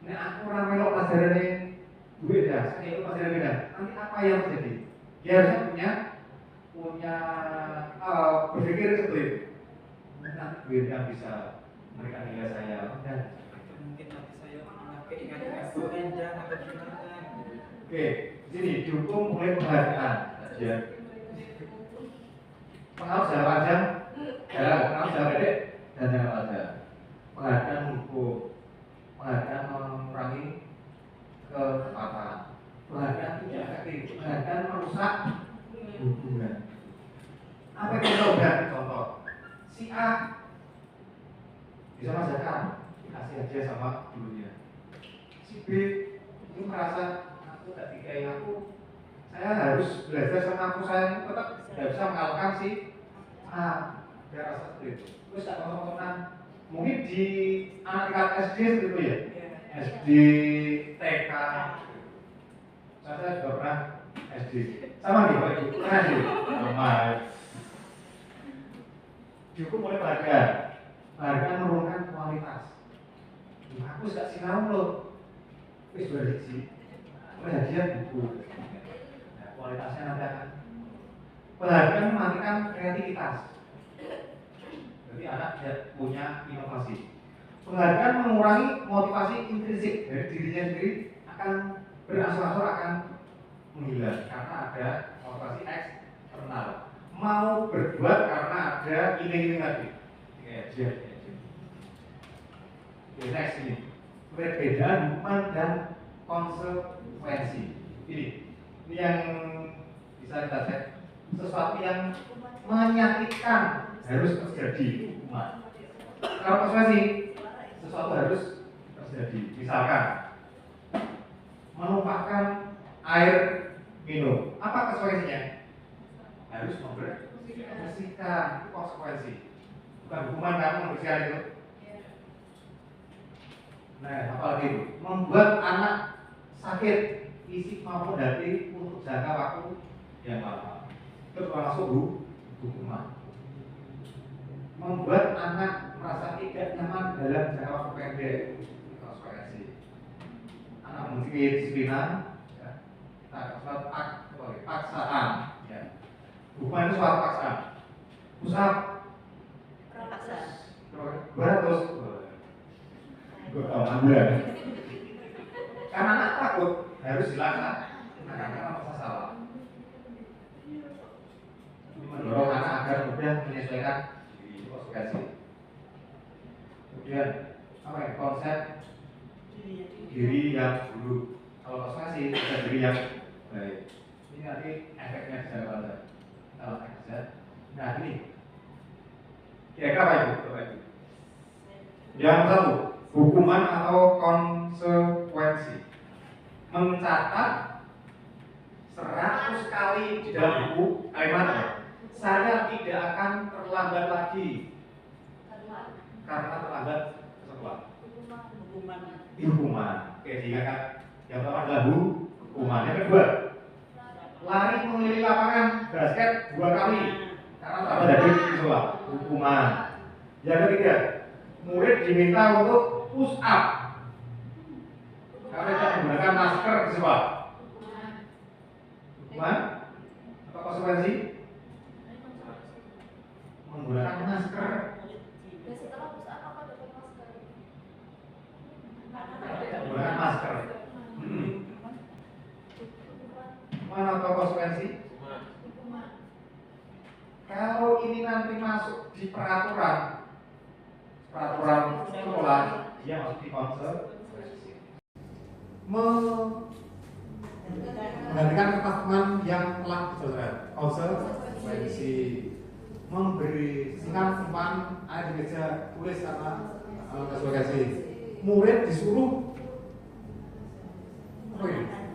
Ini aku orang melok pelajaran yang beda, saya ikut pelajaran beda. Nanti apa yang terjadi? Dia harusnya punya berpikir seperti itu. Nanti beda bisa memberikan nilai saya dan Mungkin nanti saya memakai ingat-ingat endang atau gimana. oke, sini dihukum mulai penghargaan. Ya. Pengaruh jangka panjang, pengaruh jangka pendek dan jangka panjang. Penghargaan hukum, penghargaan mengurangi ketepatan, penghargaan tidak efektif, penghargaan merusak hubungan. Apa yang kita ubah? Contoh, si A bisa masakan, dikasih aja sama gurunya. Si B ini merasa aku tak dikai aku, saya harus belajar sama aku, saya tetap tidak bisa mengalahkan si A. Dia rasa seperti itu. Terus tak teman-teman, mungkin di anak tingkat SD seperti itu ya, SD, TK. Saya juga pernah SD. Sama nih Pak Ibu, pernah SD. Sama. Dihukum oleh pelajaran. Pelajaran menurunkan kualitas. Aku gak sinau loh. Wis berhiji. Hadiah buku. Nah, kualitasnya nanti akan. Pelajaran mematikan kreativitas. Jadi anak tidak punya inovasi. Penghargaan mengurangi motivasi intrinsik dari dirinya sendiri, akan berangsur-angsur akan menghilang karena ada motivasi eksternal. Mau berbuat karena ada iming-iming tadi. Next ini, perbedaan hukuman dan konsekuensi. Ini yang bisa kita cek. Sesuatu yang menyakitkan harus terjadi hukuman. Kalau konsekuensi, sesuatu harus terjadi. Misalkan menumpahkan air minum, apa konsekuensinya? Harus membersihkan. Itu konsekuensi. Bukan hukuman kamu membersihkan itu. Nah, apalagi itu membuat anak sakit fisik maupun hati untuk jangka waktu yang lama. Itu termasuk hukuman. Membuat anak merasa tidak nyaman dalam jangka waktu pendek, konsekuensi. Anak mungkin disiplinan, ya. Paksaan, ya. Hukuman itu suatu paksaan. Pusat, beratus. Gue tahu Anda. Karena anak takut harus dilaksanakan karena masa salah. Mendorong anak agar mudah menyesuaikan konsekuensi. Kemudian apa ya, konsep diri yang buruk. Kalau konsekuensi bisa jadi yang baik. Ini nanti efeknya bisa pada kalau kerja. Nah ini kira-kira apa itu? Yang satu, hukuman atau konsekuensi. Mencatat 100 kali di dalam buku mana? Saya tidak akan terlambat lagi karena terlambat sekolah. Hukuman. Oke, diingatkan. Yang pertama adalah hukuman. Yang kedua, lari mengelilingi lapangan basket 2 kali karena terlambat dari sekolah. Hukuman. Yang ketiga, murid diminta untuk push up karena tidak menggunakan masker di sekolah. Hukuman atau konsekuensi? Menggunakan masker. Menggunakan masker. Mana atau konsekuensi? Kalau ini nanti masuk di peraturan sekolah, dia masuk di konsekuensi. Menggantikan kertas teman yang telah diselesaikan. Konsekuensi. Memberi singkat umpan air di meja tulis karena konsekuensi. Murid disuruh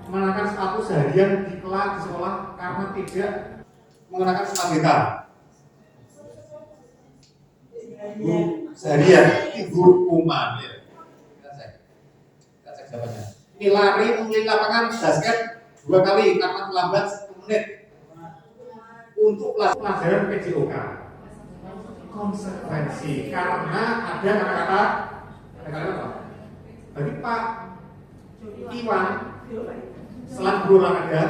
mengenakan sepatu seharian di kelas di sekolah karena tidak mengenakan sepatu hitam. Seharian itu hukuman ya. Kita cek jawabannya. Ini lari mengelilingi lapangan basket 2 kali karena terlambat 10 menit. Untuk pelajaran PJOK. Konsekuensi karena ada kata-kata apa? Bagi Pak Iwan selain berolahraga,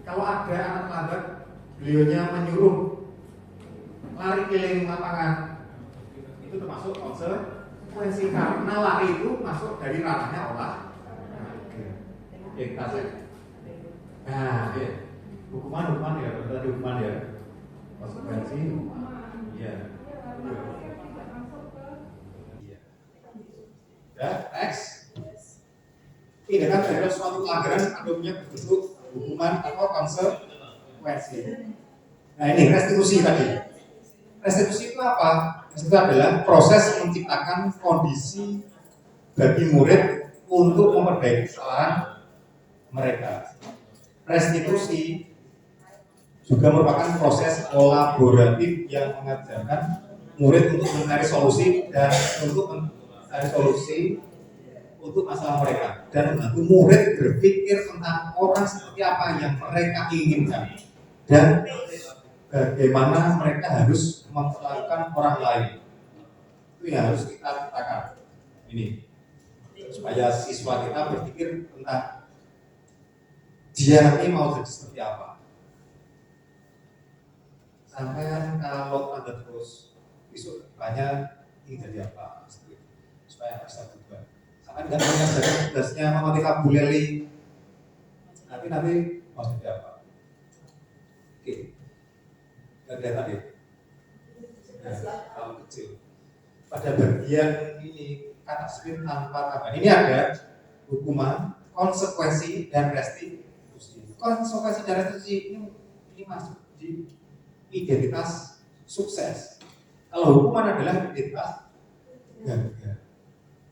kalau ada anak terlambat, beliaunya menyuruh lari keliling lapangan. Itu termasuk konsekuensi karena lari itu masuk dari ranahnya olahraga. Oke, kita cek. Nah, ya. Hukuman ya, berarti hukuman ya. Konsekuensi iya. Ya, next. Ini kan ada suatu pelanggaran adanya berbentuk hukuman atau konsekuensi. Nah ini restitusi tadi. Restitusi itu apa? Restitusi adalah proses menciptakan kondisi bagi murid untuk memperbaiki kesalahan mereka. Restitusi juga merupakan proses kolaboratif yang mengajarkan murid untuk mencari solusi dan untuk mencari solusi untuk masalah mereka dan membantu murid berpikir tentang orang seperti apa yang mereka inginkan dan bagaimana mereka harus memperlakukan orang lain. Itu yang harus kita katakan ini supaya siswa kita berpikir tentang dia nanti mau jadi seperti apa. Sampai kalau Anda terus besok banyak ingin jadi apa, supaya bisa berubah. Sampai tidak mengajarkan tugasnya matematika buleli, nanti mau jadi apa? Oke, lihat tadi. Nah, kalau kecil, pada bagian ini kata sprint tanpa tambahan ini ada hukuman, konsekuensi dan restitusi. Konsekuensi dan restitusi ini masuk di identitas sukses. Kalau hukuman adalah identitas gagal,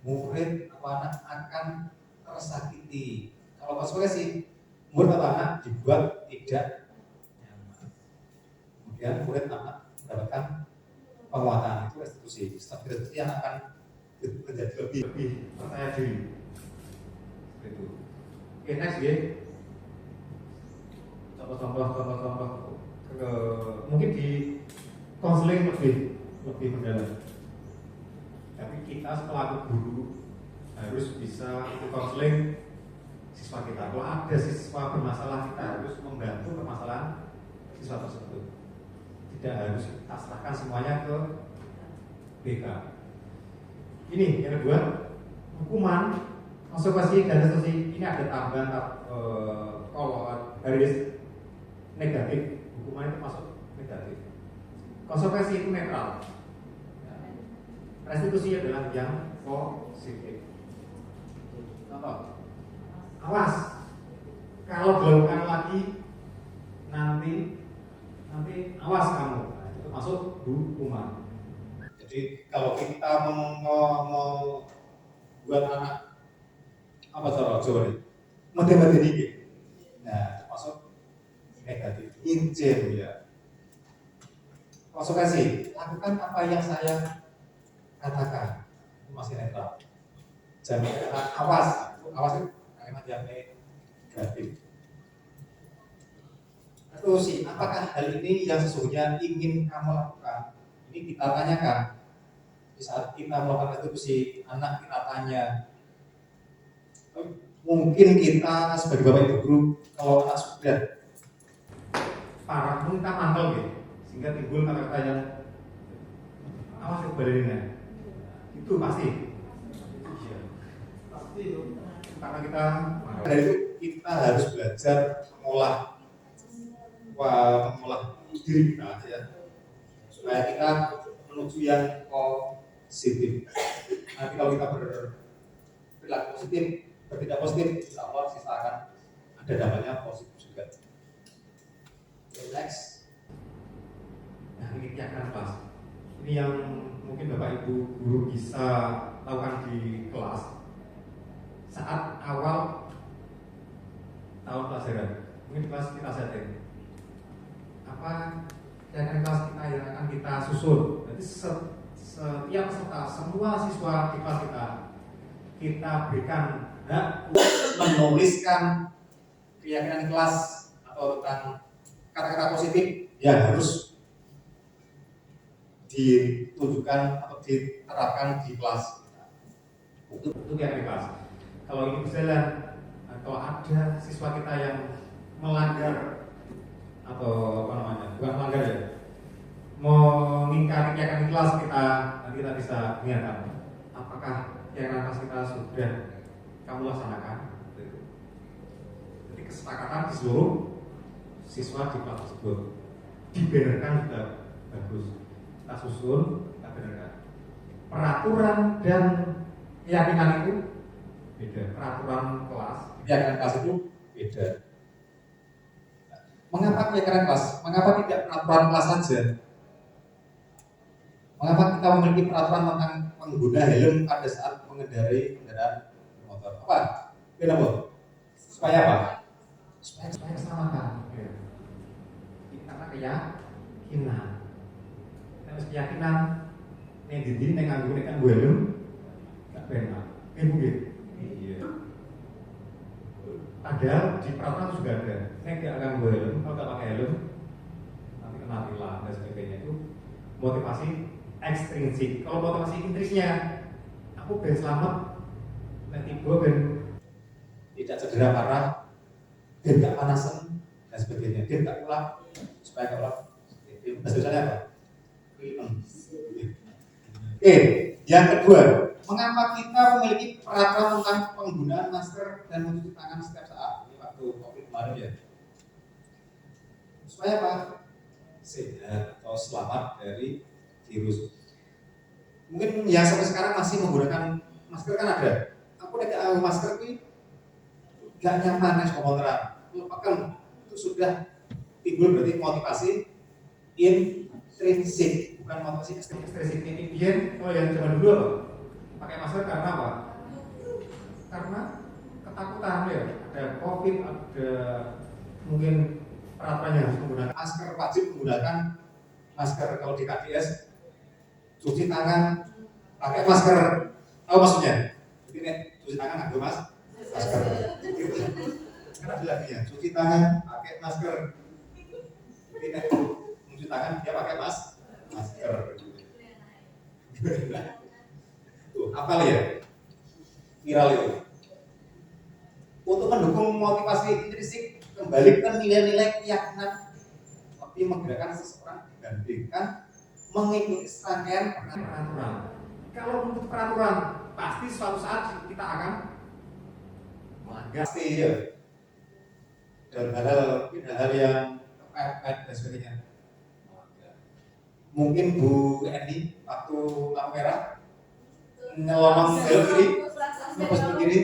murid atau anak akan tersakiti. Kalau konsekuensi, murid atau anak dibuat tidak nyaman. Kemudian murid anak mendapatkan penguatan, itu restitusi. Restitusi yang akan menjadi lebih percaya diri. Itu. Oke, next ya. Contoh. Mungkin di konseling lebih mendalam. Tapi kita selaku guru harus bisa konseling siswa kita. Kalau ada siswa bermasalah, kita harus membantu permasalahan siswa tersebut. Tidak harus kita serahkan semuanya ke BK. Ini yang kedua, hukuman, konsekuensi dan restitusi. Ini ada tambahan kalau garis negatif. Hukuman itu masuk negatif. Konsekuensi itu netral. Restitusi adalah yang positif. Contoh, awas kalau dilakukan lagi nanti awas kamu. Nah, itu masuk hukuman. Jadi kalau kita mau buat anak apa cara Jawa ini mati-mati dikit, nah masuk negatif, injil ya. Konsekuensi, lakukan apa yang saya katakan, itu masih netral. Jangan awas itu kalimat yang negatif. Terus sih, apakah hal ini yang sesungguhnya ingin kamu lakukan? Ini kita tanyakan. Di saat kita melakukan itu si anak kita tanya. Mungkin kita sebagai bapak ibu guru, kalau anak sudah parah pun kita mantau gitu, sehingga timbul kata-kata yang awas kebaliknya. Itu pasti. Pasti itu. Karena kita dari itu kita harus belajar mengolah diri kita ya, supaya kita menuju yang positif. Nanti kalau kita berperilaku positif, bertindak positif, insya Allah sisa akan ada dampaknya positif juga. Next. Nah ini keyakinan kelas. Ini yang mungkin bapak ibu guru bisa lakukan di kelas saat awal tahun pelajaran. Mungkin di kelas kita setting apa keyakinan kelas kita yang akan kita susun. Jadi setiap peserta, semua siswa di kelas kita berikan hak menuliskan keyakinan kelas atau tentang kata-kata positif yang harus ditunjukkan atau diterapkan di kelas. Itu keyakinan kelas. Kalau ini berjalan, kalau ada siswa kita yang melanggar atau apa namanya, bukan melanggar ya, mengingkari keyakinan kelas kita, nanti kita bisa lihat apakah keyakinan kelas kita sudah kamu laksanakan. Jadi kesepakatan di seluruh siswa di kelas tersebut dibenarkan juga bagus. Kita susun, kita benarkan. Peraturan dan keyakinan itu beda. Peraturan kelas, keyakinan kelas itu beda. Mengapa keyakinan kelas? Mengapa tidak peraturan kelas saja? Mengapa kita memiliki peraturan tentang pengguna helm pada saat mengendarai kendaraan motor? Apa? Kenapa? Supaya apa? Supaya keselamatan. Karena keyakinan. Terus keyakinan yang diri yang nganggukan helm nggak benar. Mungkin. Iya. Padahal di peraturan juga ada. Saya tidak akan helm, kalau tidak pakai helm nanti kena tilang dan sebagainya. Itu motivasi ekstrinsik. Kalau motivasi intrinsiknya, aku ben selamat, nanti gue ben tidak cedera parah, ben gak panasan dan sebagainya. Ben gak ulang, supaya gak ulang. Maksudnya apa? Yang kedua, mengapa kita memiliki peraturan tentang penggunaan masker dan mencuci tangan setiap saat? Ini waktu COVID kemarin ya. Supaya apa? Sehat atau selamat dari virus. Mungkin yang sampai sekarang masih menggunakan masker kan ada. Aku tidak masker ini gak nyaman ya komentar. Lupakan itu sudah timbul berarti motivasi intrinsik, bukan motivasi ekstrinsik. Ini kalau yang zaman dulu apa? Pakai masker karena apa? Karena ketakutan ya. Ada COVID, ada mungkin peraturan yang harus menggunakan masker, wajib menggunakan masker. Kalau di KDS cuci tangan pakai masker, tahu maksudnya? Jadi nih cuci tangan nggak mas masker. Karena bilangnya cuci tangan pakai masker. Jadi nih cuci tangan dia pakai masker. Tuh apa ya? Viral itu. Untuk mendukung motivasi intrinsik, kembali ke nilai-nilai keyakinan, tapi menggerakkan seseorang dibandingkan mengikuti serangkaian peraturan. Kalau untuk peraturan, pasti suatu saat kita akan melanggar. Pasti ya. Dan hal-hal yang kepepet dan sebagainya. Mungkin Bu Eni waktu lampu merah nyelonong ke kiri, lepas ke kiri.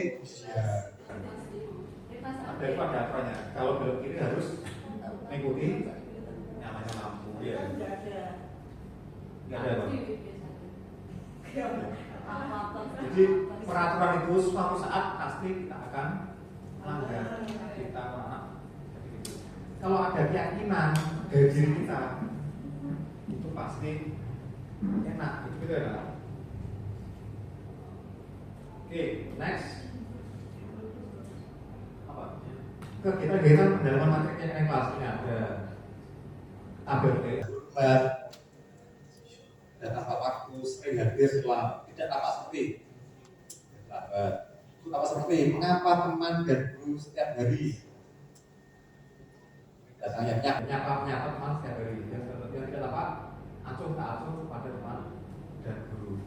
Ya. itu ada aturannya. Kalau belok kiri harus mengikuti nyalanya lampu. Ya. Nggak ada Bang. Jadi peraturan itu suatu saat pasti kita akan melanggar. Kita kalau ada keyakinan dari diri kita itu pasti enak, gitu ya. Oke, next. Apa? Kegiatan pendalaman materi yang kelas ini ada tabel dan tanpa waktu sering hadir setelah tidak tampak seperti tampak seperti mengapa teman dan guru setiap hari datangnya menyapa teman setiap hari yang tidak tampak acuh tak acuh pada teman dan guru.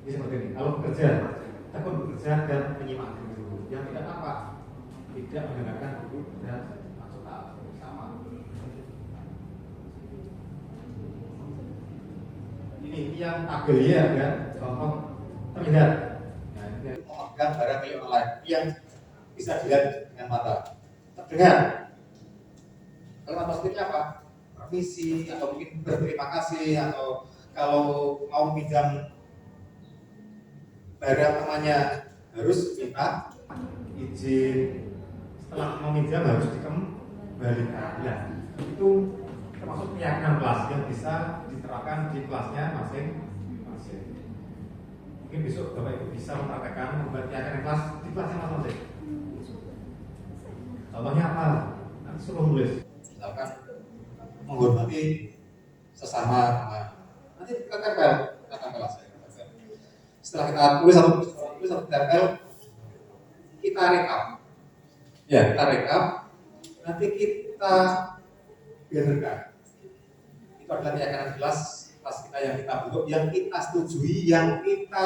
Ini seperti ini. Kalau bekerja, tekun bekerja dan menyimak guru. Yang tidak tampak tidak mendengarkan guru dan acuh tak acuh sama. Ini yang tabel ya kan, contoh terlihat. Nah, ini memegang barang milik orang lain yang bisa dilihat dengan mata. Terdengar. Kalimat positifnya apa? Permisi atau mungkin berterima kasih atau kalau mau pinjam barang namanya harus minta izin. Setelah meminjam harus dikembalikan. Ya, itu termasuk keyakinan kelas yang bisa diterapkan di kelasnya masing-masing. Mungkin besok Bapak Ibu bisa mempraktekkan membuat keyakinan kelas di kelasnya masing-masing. Contohnya apa? Nanti suruh nulis. Misalkan menghormati sesama. Nanti kita tempel kelas. Setelah kita tulis satu tempel, kita rekap. Ya, kita rekap. Nanti kita biarkan. Itu adalah keyakinan kelas kita yang kita bentuk, yang kita setujui, yang kita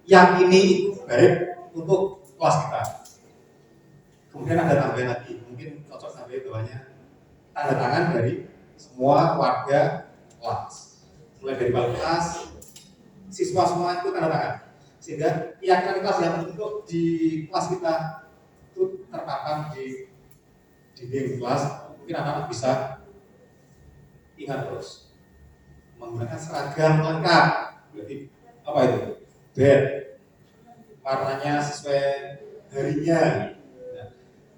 yakini itu baik untuk kelas kita. Kemudian ada tambahan lagi, mungkin cocok sampai bawahnya tanda tangan dari semua warga kelas, mulai dari kepala kelas, siswa semua itu tanda tangan, sehingga keyakinan kelas yang terbentuk di kelas kita itu terpampang di dinding kelas. Mungkin anak-anak bisa ingat terus menggunakan seragam lengkap. Berarti apa itu? Bed, warnanya sesuai harinya.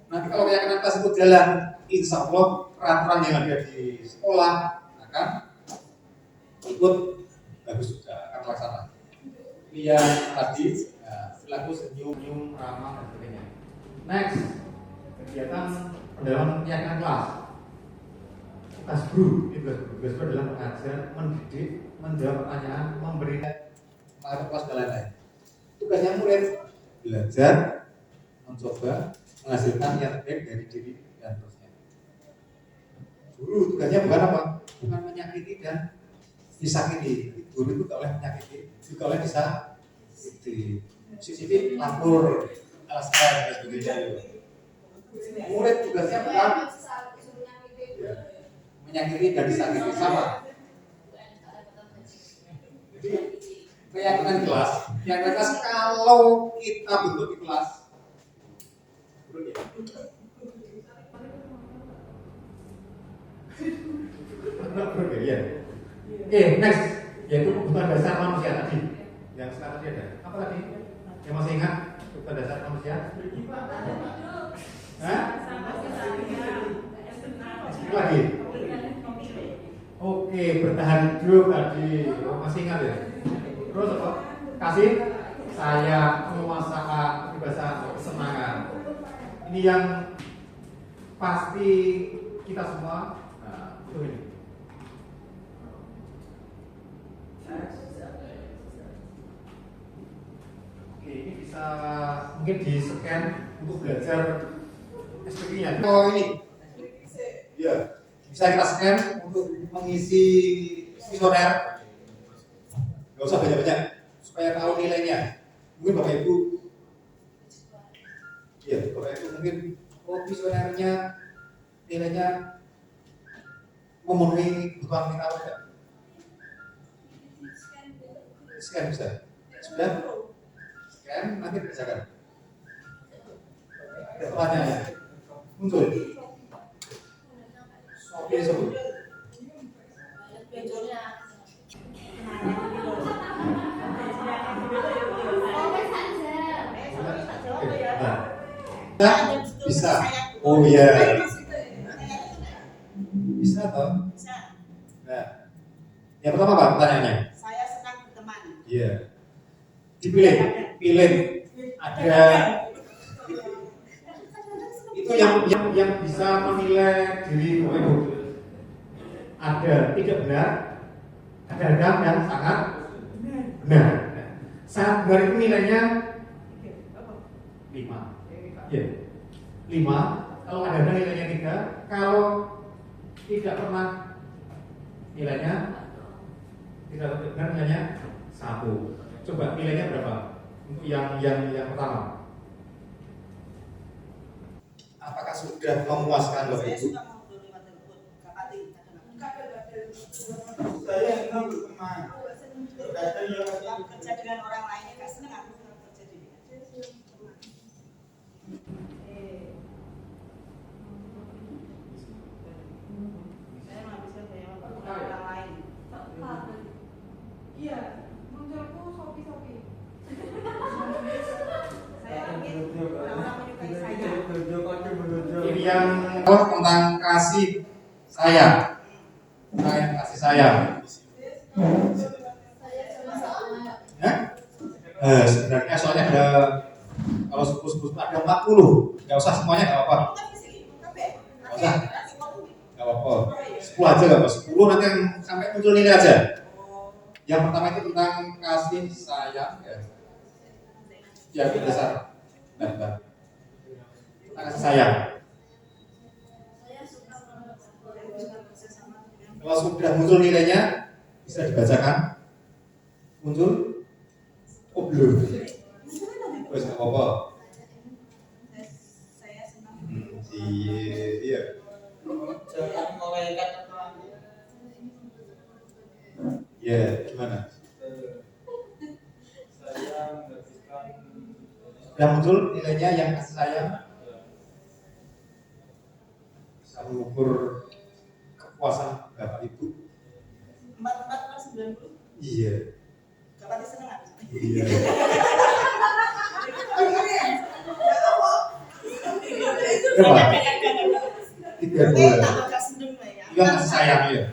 Nanti kalau keyakinan kelas itu jalan, insya Allah peraturan yang ada di sekolah akan ikut bagus juga, akan terlaksana. Ini yang tadi, perilaku senyum, ramah dan sebagainya. Next, kegiatan pendalaman keyakinan kelas. Tugas guru adalah mengajar, mendidik, menjawab pertanyaan, memberi materi kelas dan lain-lain. Tugasnya murid belajar, mencoba menghasilkan yang terbaik dari diri dan terusnya. Guru tugasnya bukan apa? Bukan menyakiti dan disakiti. Guru itu tidak boleh menyakiti, juga oleh disakiti. Sisi lapor, alasan dan sebagainya. Murid tugasnya bukan menyakiti dan disakiti, sama. Jadi keyakinan kelas kalau kita bentuk di kelas. Ya. Oke, next yaitu kebutuhan dasar manusia tadi. Yang sekarang tadi ada. Apa tadi? Yang masih ingat kebutuhan dasar manusia? Hah? Lagi. Oke, bertahan hidup tadi. Masih ingat ya? Terus apa? Kasih sayang, penguasaan, kebebasan, kesenangan. Ini yang pasti kita semua itu ini. Oke, ini bisa mungkin di scan untuk belajar SPP-nya. Oh ini, ya bisa kita scan untuk mengisi kuesioner. Gak usah banyak-banyak supaya tahu nilainya. Mungkin Bapak Ibu, ya Bapak Ibu mungkin kuesionernya nilainya memenuhi kebutuhan kita tidak? Scan bisa. Sudah? Scan nanti kerjakan. Ada pertanyaannya. Muncul. Oke, sebut. Nah, bisa. Oh iya. Bisa toh? Nah, yang pertama apa pertanyaannya? Saya senang berteman. Iya. Dipilih, pilih. Ada itu yang bisa menilai diri itu. Ada tidak benar, ada rendah dan sangat benar. Sangat benar itu nilainya 5. Ya. 5. Kalau ada rendah nilainya 3. Kalau tidak pernah nilainya tidak benar nilainya 1. Coba nilainya berapa? Untuk yang pertama. Apakah sudah memuaskan Bapak Saya Ibu? suka ngobrol lewat telepon. Kapati. Saya senang berteman. Kerja dengan orang lainnya nggak senang aku kerja di saya menghabiskan banyak waktu dengan orang lain. Iya, munculku Sopi. Saya ingin orang-orang menyukai saya. Ini yang tentang kasih sayang. Tentang kasih sayang. Ya? Sebenarnya soalnya ada kalau 10 ada 40. Enggak usah semuanya enggak apa-apa. Enggak usah. Enggak apa-apa. 10 aja enggak apa-apa. 10 nanti yang sampai muncul nilai aja. Yang pertama itu tentang kasih sayang ya. Ya, itu dasar. Bentar. Tentang kasih sayang. Kalau sudah muncul nilainya bisa dibacakan. Muncul? Oh belum. Wes nggak apa-apa. Saya senang. Iya. Jangan malaikat. Ya, gimana? Saya menghabiskan. Yang muncul nilainya yang kasih sayang bisa mengukur kepuasan Bapak Ibu. 4 Iya. Kapati senang nggak? Iya. Berapa? 32. Tambah seneng lah ya. Itu yang kasih sayang ya.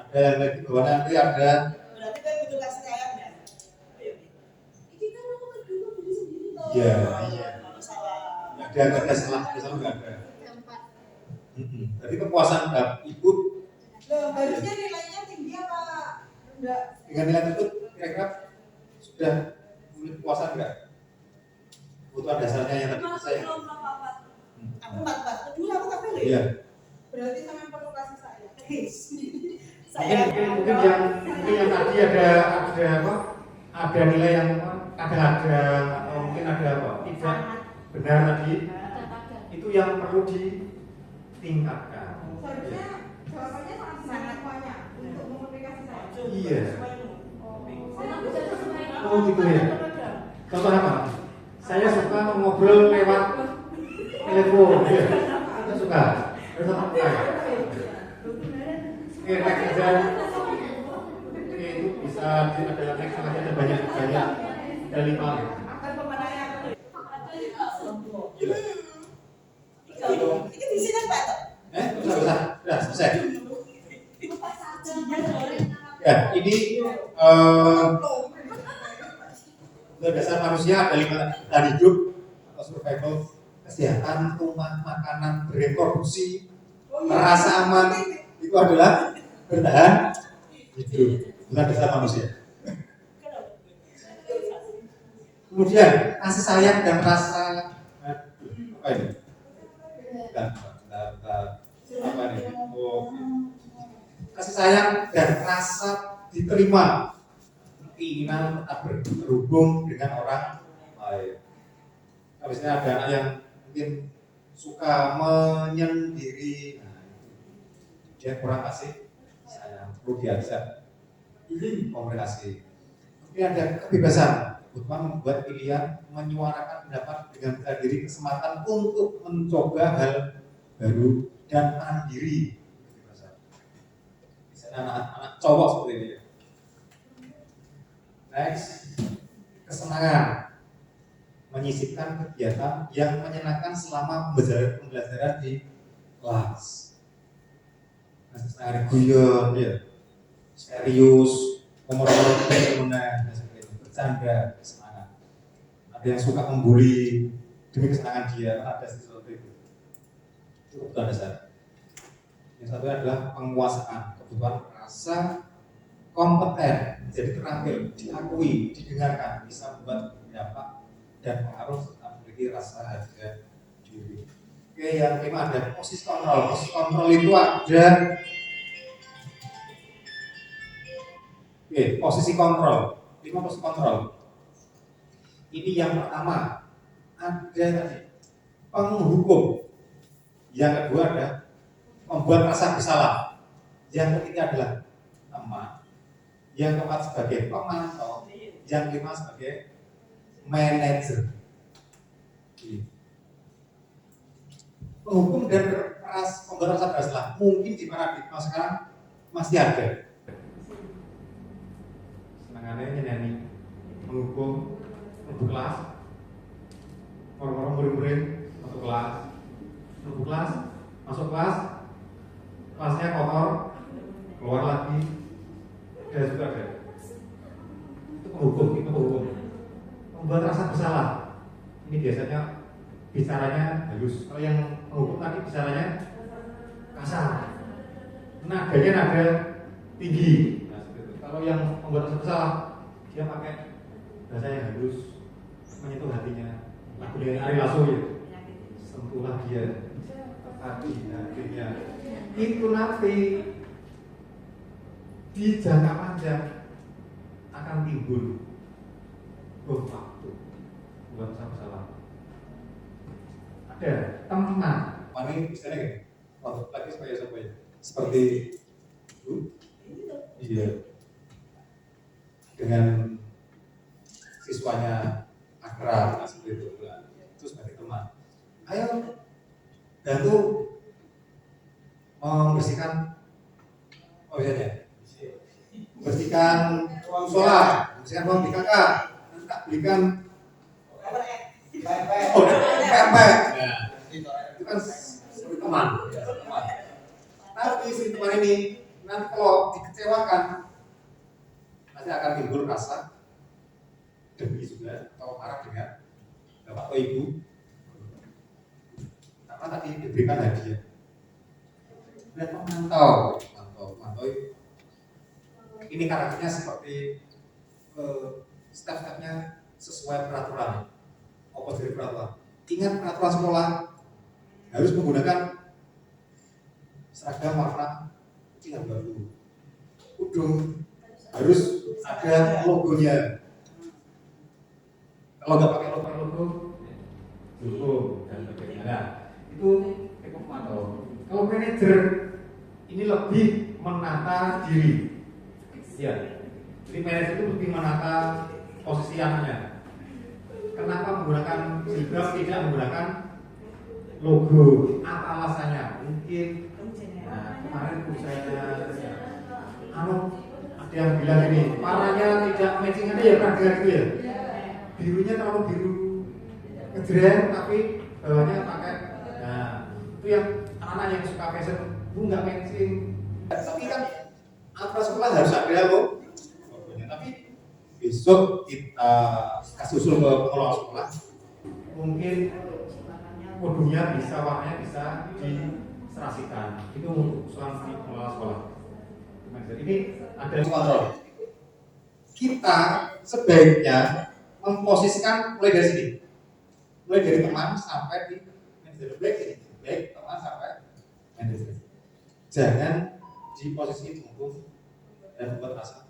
Ada yang lagi bawah nanti ada. Berarti kan butuh kasih sayang ya. Iya. Iya. Kalau salah. Ada salah nggak ada. Tapi kepuasan Bapak Ibu Loh, harusnya nilainya tinggi apa enggak? dengan nilai tersebut kira-kira sudah memiliki kepuasan enggak? Kebutuhan dasarnya yang tadi saya. Aku 4. Kedua aku tak boleh. Iya. Berarti sama yang perlu kasih sayang. Mungkin yang tadi ada apa? Ada nilai yang ada atau mungkin ada apa? Tidak benar tadi. Itu yang perlu ditingkatkan. Seharusnya jawabannya sangat semuanya untuk memenuhi kasih sayang. Iya. Oh. Oh gitu ya. Contoh apa? Saya suka ngobrol lewat telepon. Iya. Saya suka. Saya suka. Oke, next aja. Oke, itu bisa ada next lagi ada banyak. Ada 5. Akan pemenangnya. Gila. Ini di sini Pak. Sudah selesai. Ya, ini untuk dasar manusia ada 5 tahan hidup atau survival, kesehatan, rumah, makanan, bereproduksi, merasa aman, itu adalah bertahan hidup. Bukan dasar manusia. Kemudian kasih sayang dan rasa apa ini? Bentar. Apa ini? Oh, kasih sayang dan rasa diterima, keinginan tetap berhubung dengan orang lain. Habisnya ada anak yang mungkin suka menyendiri, dia kurang kasih sayang, perlu diajak komunikasi. Kemudian ada kebebasan, kebutuhan membuat pilihan, menyuarakan pendapat dengan bela diri, kesempatan untuk mencoba hal baru dan mandiri. Misalnya anak-anak cowok seperti ini. Next, kesenangan, menyisipkan kegiatan yang menyenangkan selama pembelajaran di kelas. Kesenangan guyon, ya, serius, komor-komor dan sebagainya, bercanda, kesenangan. Ada yang suka membuli demi kesenangan dia, ada sesuatu itu. Itu kebutuhan dasar. Yang satu adalah penguasaan, kebutuhan rasa kompeten, jadi terampil, diakui, didengarkan, bisa membuat dampak dan pengaruh serta memiliki rasa harga diri. Oke, yang kelima ada posisi kontrol. Posisi kontrol itu ada posisi kontrol. 5 posisi kontrol. Ini yang pertama ada tadi penghukum. Yang kedua ada membuat rasa bersalah. Yang ketiga adalah teman. Yang keempat sebagai pemantau. Yang kelima sebagai manajer. Penghukum dan membuat rasa bersalah mungkin di paradigma sekarang masih ada. Senangannya nyanyi, menghukum, untuk kelas, orang-orang murid-murid masuk kelas, masuk kelas, kelasnya kotor, keluar lagi, dan juga ada. Itu penghukum. Membuat rasa bersalah. Ini biasanya bicaranya halus. Kalau yang penghukum tadi bicaranya kasar, nadanya nada tinggi. Kalau yang membuat rasa bersalah, dia pakai bahasa yang halus, menyentuh hatinya. Lagu dari Ari Lasso ya, sentuhlah dia, hatinya. Itu nanti di jangka panjang akan timbul waktu buat rasa bersalah. Ada teman, mana ini misalnya gini, waktu lagi supaya seperti itu, iya. Dengan siswanya akrab, seperti itu, terus sebagai teman, ayo bantu membersihkan, membersihkan ruang sholat, membersihkan ruang BKK, nanti tak belikan pempek, itu kan seperti teman. Tapi si teman ini nanti kalau dikecewakan nanti akan timbul rasa demi juga atau marah dengan bapak atau ibu karena tadi diberikan hadiah. Dan memantau ini karakternya seperti step-stepnya sesuai peraturan. Apa dari peraturan? Ingat peraturan sekolah harus menggunakan seragam warna putih dan baru. Udung harus ada logonya. Kalau nggak pakai logo, dan sebagainya. Nah, itu cukup mantau. Kalau manajer ini lebih menata diri. Ya, jadi manajer itu lebih menata posisi anaknya. Kenapa menggunakan silbab tidak menggunakan logo? Apa alasannya? Mungkin kemarin saya ada yang bilang ini warnanya tidak matching, ada ya pernah dengar itu ya? Birunya terlalu biru ngejreng tapi bawahnya pakai, nah itu yang anak yang suka fashion, nggak matching. Tapi kan aturan sekolah harus ada logonya, tapi besok kita kasih usul ke pengelola sekolah, mungkin kodenya bisa, warnanya bisa diserasikan. Itu untuk usulan si pengelola sekolah. Jadi ini ada kontrol. Kita sebaiknya memposisikan mulai dari sini, mulai dari teman sampai di manajer, baik teman sampai manajer. Jangan di posisi tunggu dan buat rasa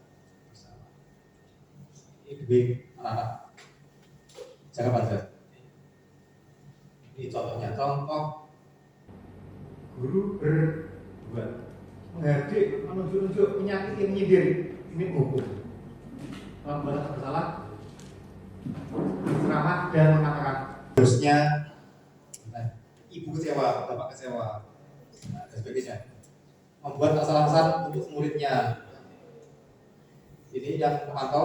bersama. Ini demi anak-anak jangka panjang. Ini contoh guru berbuat menghardik, menunjuk, menyakiti, menyindir, ini hukum. Kalau berasa bersalah ceramah dan mengatakan harusnya ibu kecewa, bapak kecewa, dan sebagainya. Membuat kesalahan untuk muridnya. Ini yang memantau,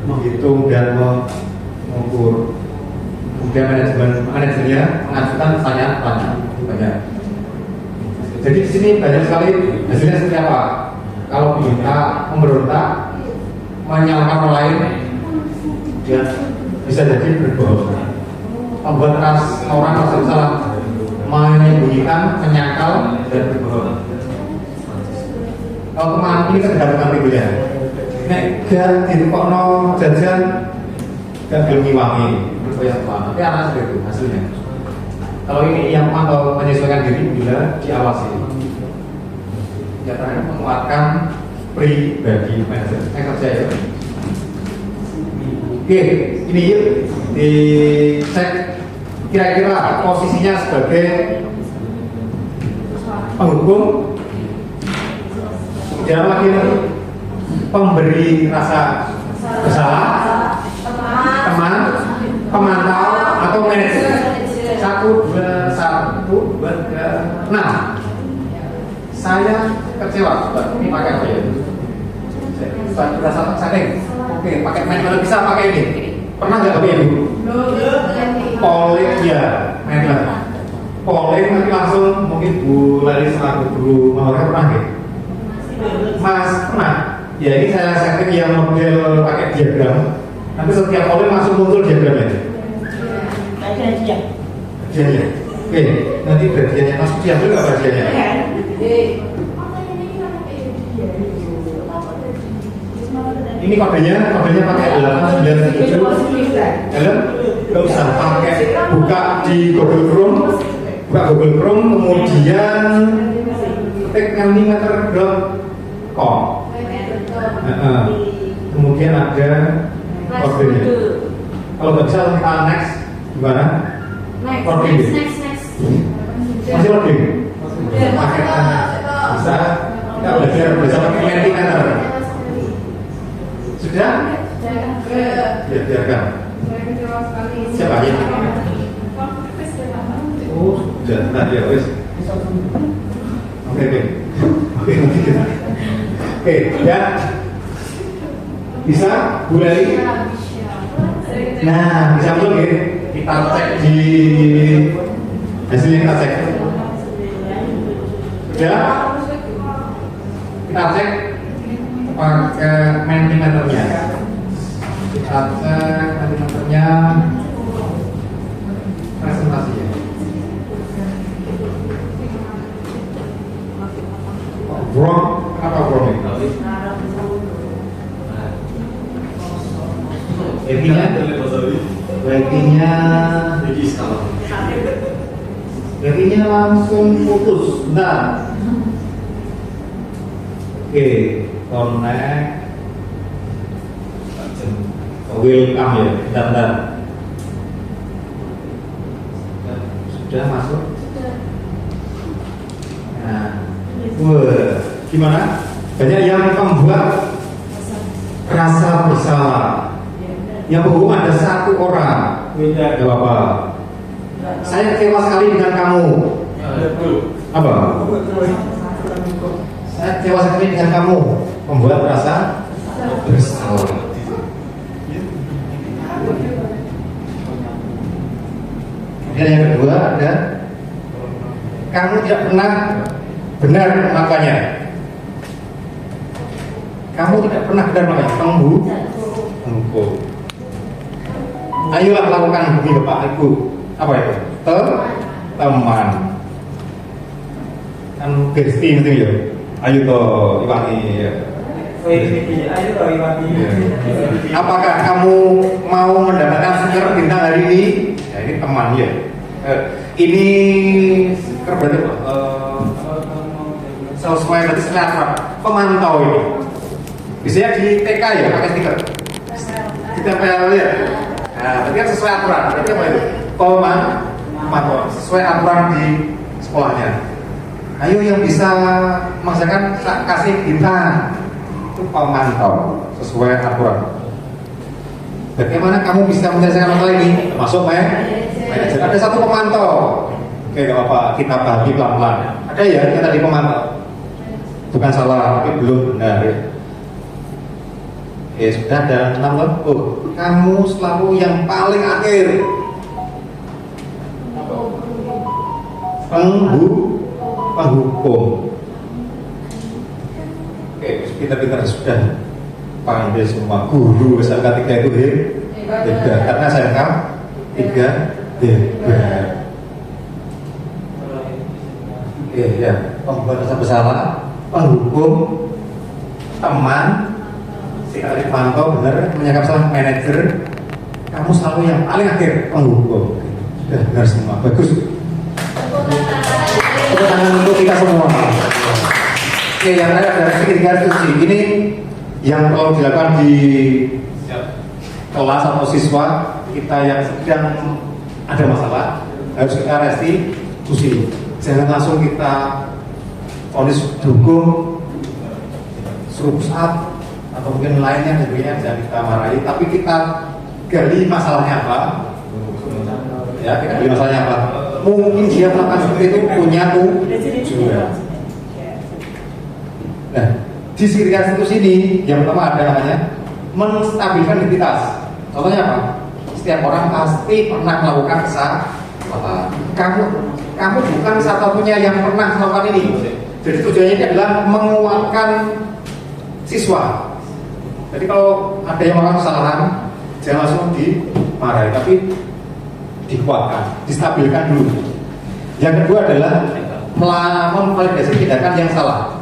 menghitung dan mengukur. Kemudian manajernya mengajukan pertanyaan banyak. Jadi di sini banyak sekali hasilnya seperti apa? Kalau kita memberontak, menyalahkan orang lain, dia bisa jadi berbohong. Membuat orang merasa bersalah, menyembunyikan, menyangkal, dan berbohong. Kalau teman ini kan tergantung pintunya. Nek gak dirupokno jajan, gak gelem ngiwangi, berbayar apa? Tapi anak seperti itu hasilnya. Kalau ini yang memantau menyesuaikan diri bila diawasi. Yang terakhir menguatkan pribadi manajer. Kerja ya. Oke, ini yuk dicek kira-kira posisinya sebagai penghukum. Kemudian lagi pemberi rasa bersalah, teman, pemantau atau manajer. 1, 2, 1, 2, 3, 6. Saya kecewa. Ini pakai apa ya? Sudah satu setting. Oke, pakai manual bisa pakai ini. Pernah nggak pakai ini? Polling ya, manual. Polling nanti langsung mungkin Bu Laris atau Bu Mawar pernah nggak? Mas pernah. Ya ini saya setting yang model pakai diagram. Nanti setiap polling langsung muncul diagramnya. Bagiannya. Oke, nanti bagiannya Mas diambil nggak bagiannya? Ini kodenya pakai 897. Dalam nggak usah pakai buka di Google Chrome, kemudian ketik mentimeter.com. Kemudian ada kodenya. Kalau nggak bisa kita next gimana? Next. Masih loading? Bisa. Kita belajar pakai mentimeter. Sudah? Ya, biarkan. Siapa aja? Oh, sudah. Nah, ya, wes. Oke. Oke, ya. Bisa, Bu Leli? Nah, bisa belum ya? Kita cek di hasilnya kita cek. Sudah? Kita cek pakai mentimeternya. Kita cek mentimeternya presentasinya. Wrong, apa wrong ini? Baginya langsung putus. Bentar. Oke, connect. Welcome ya, bentar. Sudah masuk? Nah, gimana? Banyak yang membuat rasa bersalah. Yang penghukum ada 1 orang. Tidak apa-apa. Saya kecewa sekali dengan kamu. Apa? Saya kecewa sekali dengan kamu. Membuat rasa bersalah. Dan yang kedua ada kamu tidak pernah benar melakukannya. Kamu tidak pernah benar melakukannya. Penghukum. Ayolah lakukan bagi Bapak Ibu. Apa itu? Teman. Kan Gesti itu ya. Ayo toh Iwani ya. Ayo toh Iwani. Apakah kamu mau mendapatkan stiker bintang hari ini? Ya ini teman ya. Ini berarti sesuai berarti secara pemantau ini. Biasanya di TK ya pakai stiker. Ditempel ya. Nah, berarti kan sesuai aturan. Berarti apa itu? Pemantau sesuai aturan di sekolahnya. Ayo yang bisa mengerjakan kasih bintang itu pemantau sesuai aturan. Bagaimana kamu bisa menyelesaikan masalah ini? Termasuk manajer. Ada satu pemantau. Oke, nggak apa-apa, kita bagi pelan-pelan. Ada ya, yang tadi pemantau. Bukan salah, tapi belum benar ya. Oke, sudah ada 6 oh, kamu selalu yang paling akhir. Penghukum. Oke, kita sudah panggil semua guru SMK 3 itu hebat, karena SMK 3 hebat. Oke ya, pembuat rasa bersalah, penghukum, teman, sekretaris pantau benar, menyangka salah manajer, kamu selalu yang paling akhir, penghukum. Sudah benar semua, bagus. Tepuk tangan untuk kita semua. Oke, yang lain ada ketiga institusi. Ini yang kalau dilakukan di kelas atau siswa kita yang sedang ada masalah, harus kita restitusi. Jangan langsung kita vonis dukung, suruh pusat atau mungkin lainnya sebagainya, jangan kita marahi, tapi kita gali masalahnya apa. Ya, kita gali masalahnya apa. Mungkin dia melakukan seperti itu punya tujuan. Nah, di sirikan itu sini yang pertama ada namanya menstabilkan identitas. Contohnya apa? Setiap orang pasti pernah melakukan kesalahan. Kamu bukan satu-satunya yang pernah melakukan ini. Jadi tujuannya ini adalah menguatkan siswa. Jadi kalau ada yang melakukan kesalahan, jangan langsung dimarahi, tapi dikuatkan, distabilkan dulu. Yang kedua adalah memvalidasi tindakan yang salah.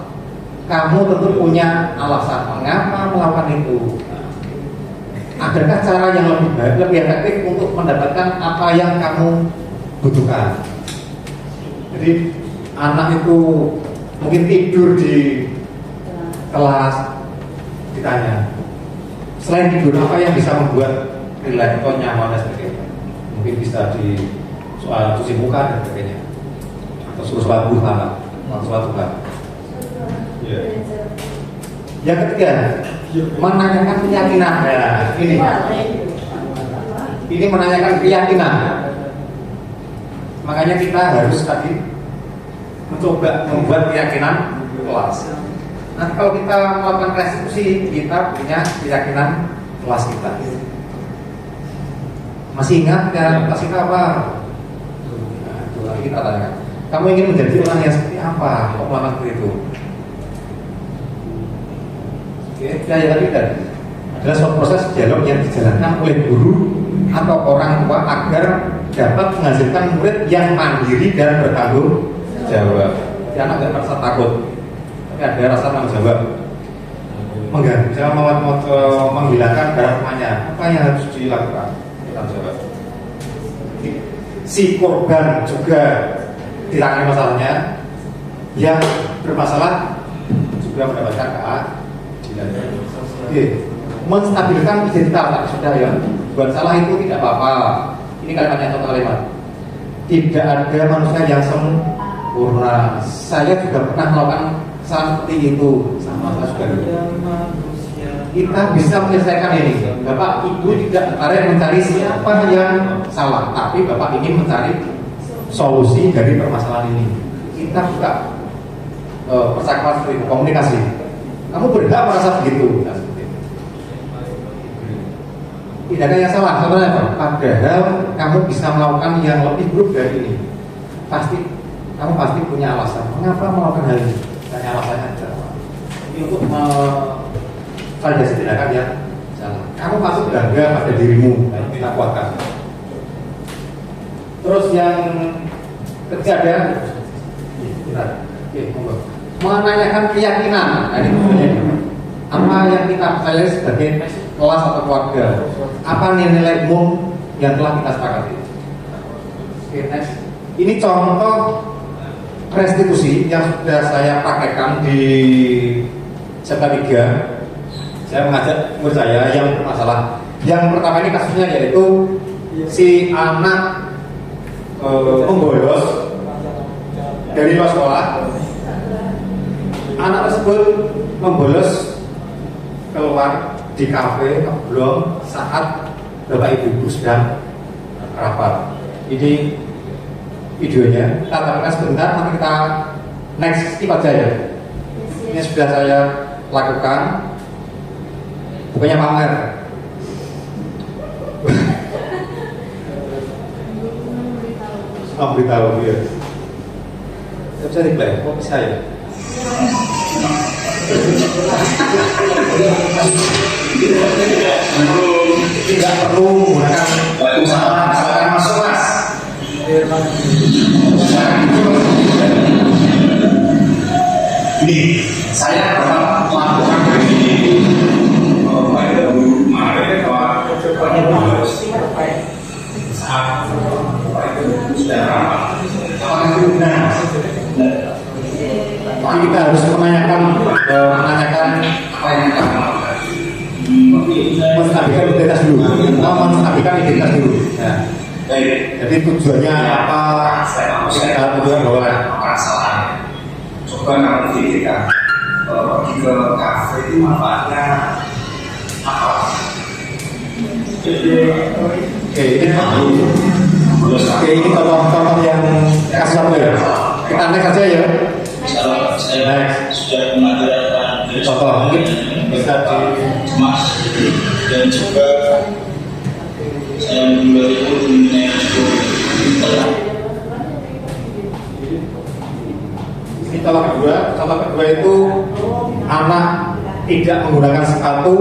Kamu tentu punya alasan mengapa melakukan itu. Adakah cara yang lebih baik, lebih efektif untuk mendapatkan apa yang kamu butuhkan? Jadi anak itu mungkin tidur di kelas, ditanya, selain tidur apa yang bisa membuat relax atau nyaman dan sebagainya? Mungkin bisa di soal cuci muka dan sebagainya, atau suruh sholat duha, sholat duha. Yang ketiga, menanyakan keyakinan. Ya, ini menanyakan keyakinan. Makanya kita harus tadi mencoba membuat keyakinan kelas. Nanti kalau kita melakukan restitusi, kita punya keyakinan kelas kita. Masih ingat ya kelas kita apa? Nah, itu lagi kita tanyakan. Kamu ingin menjadi orang yang seperti apa? Kok melakukan seperti itu? Yang ketiga adalah suatu proses dialog yang dijalankan oleh guru atau orang tua agar dapat menghasilkan murid yang mandiri dan bertanggung jawab. Jadi anak tidak merasa takut, tapi ada rasa tanggung jawab. Jangan menghilangkan barang temannya. Apa yang harus dilakukan? Tanggung jawab. Si korban juga ditangani masalahnya, yang bermasalah juga mendapatkan keadilan. Oke, menstabilkan identitas sudah ya. Buat salah itu tidak apa-apa. Ini kalimatnya satu kalimat. Tidak ada manusia yang sempurna. Saya juga pernah melakukan salah seperti itu. Sama saya juga. Kita bisa menyelesaikan ini. Bapak Ibu tidak tertarik mencari siapa yang salah, tapi Bapak ingin mencari solusi dari permasalahan ini. Kita buka percakapan seperti itu, komunikasi. Kamu berhak merasa begitu. Tidak ada yang salah sebenarnya, Pak. Padahal kamu bisa melakukan yang lebih buruk dari ini. Kamu pasti punya alasan. Mengapa melakukan hal ini? Tanya alasannya aja. Ini untuk validasi tindakan yang salah. Kamu pasti bangga pada dirimu. Kita kuatkan. Terus yang ketiga ada, menanyakan keyakinan. Nah, ini maksudnya apa yang kita percaya sebagai kelas atau keluarga, apa nilai umum yang telah kita sepakati. Oke, next. Ini contoh restitusi yang sudah saya praktekkan di SMK 3. Saya mengajak murid saya yang bermasalah. Yang pertama ini kasusnya yaitu si anak membolos dari luar sekolah. Anak tersebut membolos keluar di kafe ngeblong saat Bapak Ibu sedang rapat. Ini videonya, kita tampilkan sebentar, nanti kita next skip aja ya. Ini sudah saya lakukan, bukannya pamer. Beritahu ya. Saya bisa replay, kok bisa ya? Tidak perlu menggunakan usaha asalkan masuk mas. Ini saya pernah melakukan begini. Pada kemarin saat sudah rapat, apakah itu benar? Tapi kita harus menanyakan apa yang kita lakukan. Menstabilkan identitas dulu. Nah, jadi tujuannya apa? Kita tujuan bahwa masalahnya. Coba kamu pikirkan, pergi ke kafe itu manfaatnya apa? Ini contoh yang kasus apa ya? Kita next aja ya. Kalau saya sudah mengajarkan Contoh mungkin bisa di Mas dan juga saya membuat itu mengenai ini contoh kedua itu anak tidak menggunakan sepatu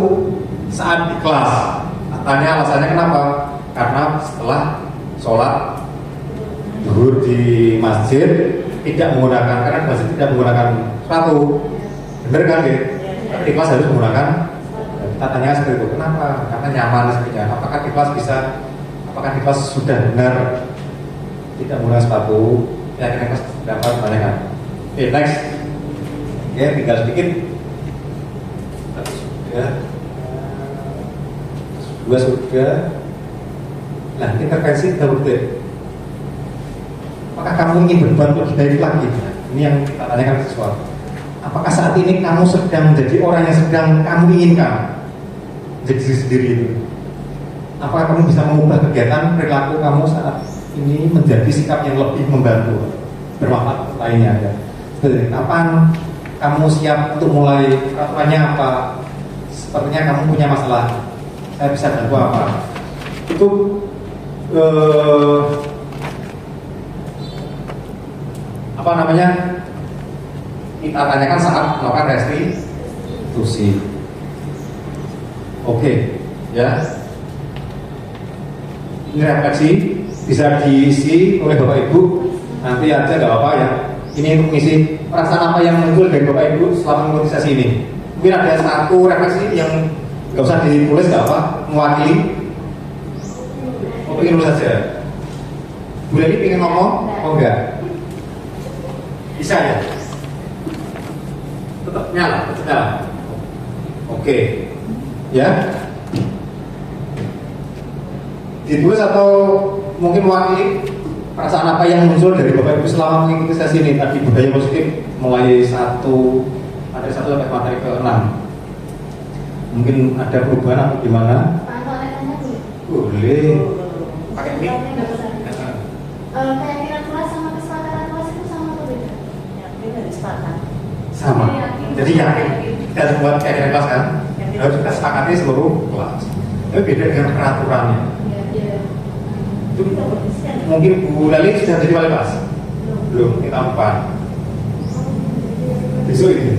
saat di kelas. Tanya alasannya kenapa? Karena setelah sholat zuhur di masjid tidak menggunakan, karena masjid tidak menggunakan sepatu. Bener kan ya? Tapi di kelas harus menggunakan. Kita tanya seperti itu, kenapa? Karena nyaman sepertinya. Apakah di kelas bisa? Apakah di kelas sudah benar tidak menggunakan sepatu? Ya, kira kelas dapat tanyakan. Oke, next. Ya, tinggal sedikit. Sudah. Dua sudah. Nah, intervensi kita berdua. Apakah kamu ingin berbuat lebih baik lagi? Ini yang kita tanyakan sesuatu. Apakah saat ini kamu sedang menjadi orang yang sedang kamu inginkan menjadi diri sendiri itu? Apakah kamu bisa mengubah kegiatan perilaku kamu saat ini menjadi sikap yang lebih membantu, bermanfaat lainnya? Ya. Kapan kamu siap untuk mulai? Peraturannya apa? Sepertinya kamu punya masalah. Saya bisa bantu apa? Itu apa namanya? Kita tanyakan saat melakukan restitusi. Oke, ya. Ini refleksi bisa diisi oleh Bapak Ibu. Nanti aja nggak apa-apa ya. Ini untuk mengisi perasaan apa yang muncul dari Bapak Ibu selama mengikuti sesi ini. Mungkin ada satu refleksi yang nggak usah ditulis, nggak apa, mewakili. Ingin nulis saja. Bu Leni ingin ngomong? Oh enggak? Bisa ya? Tetap nyala. Oke. Ya. Ditulis atau mungkin mewakili perasaan apa yang muncul dari Bapak Ibu selama mengikuti sesi ini. Tadi budaya positif mulai ada 1 sampai materi ke-6. Mungkin ada perubahan atau gimana? Boleh. Pakai mic. Keyakinan kelas sama kesepakatan kelas itu sama atau beda? Beda, sepakat. Sama. Jadi yakin kita buat keyakinan kelas kan harus kita sepakati seluruh kelas. Tapi beda dengan peraturannya. Itu mungkin Bu Lali sudah jadi wali kelas? Belum, kita umpan. Besok ini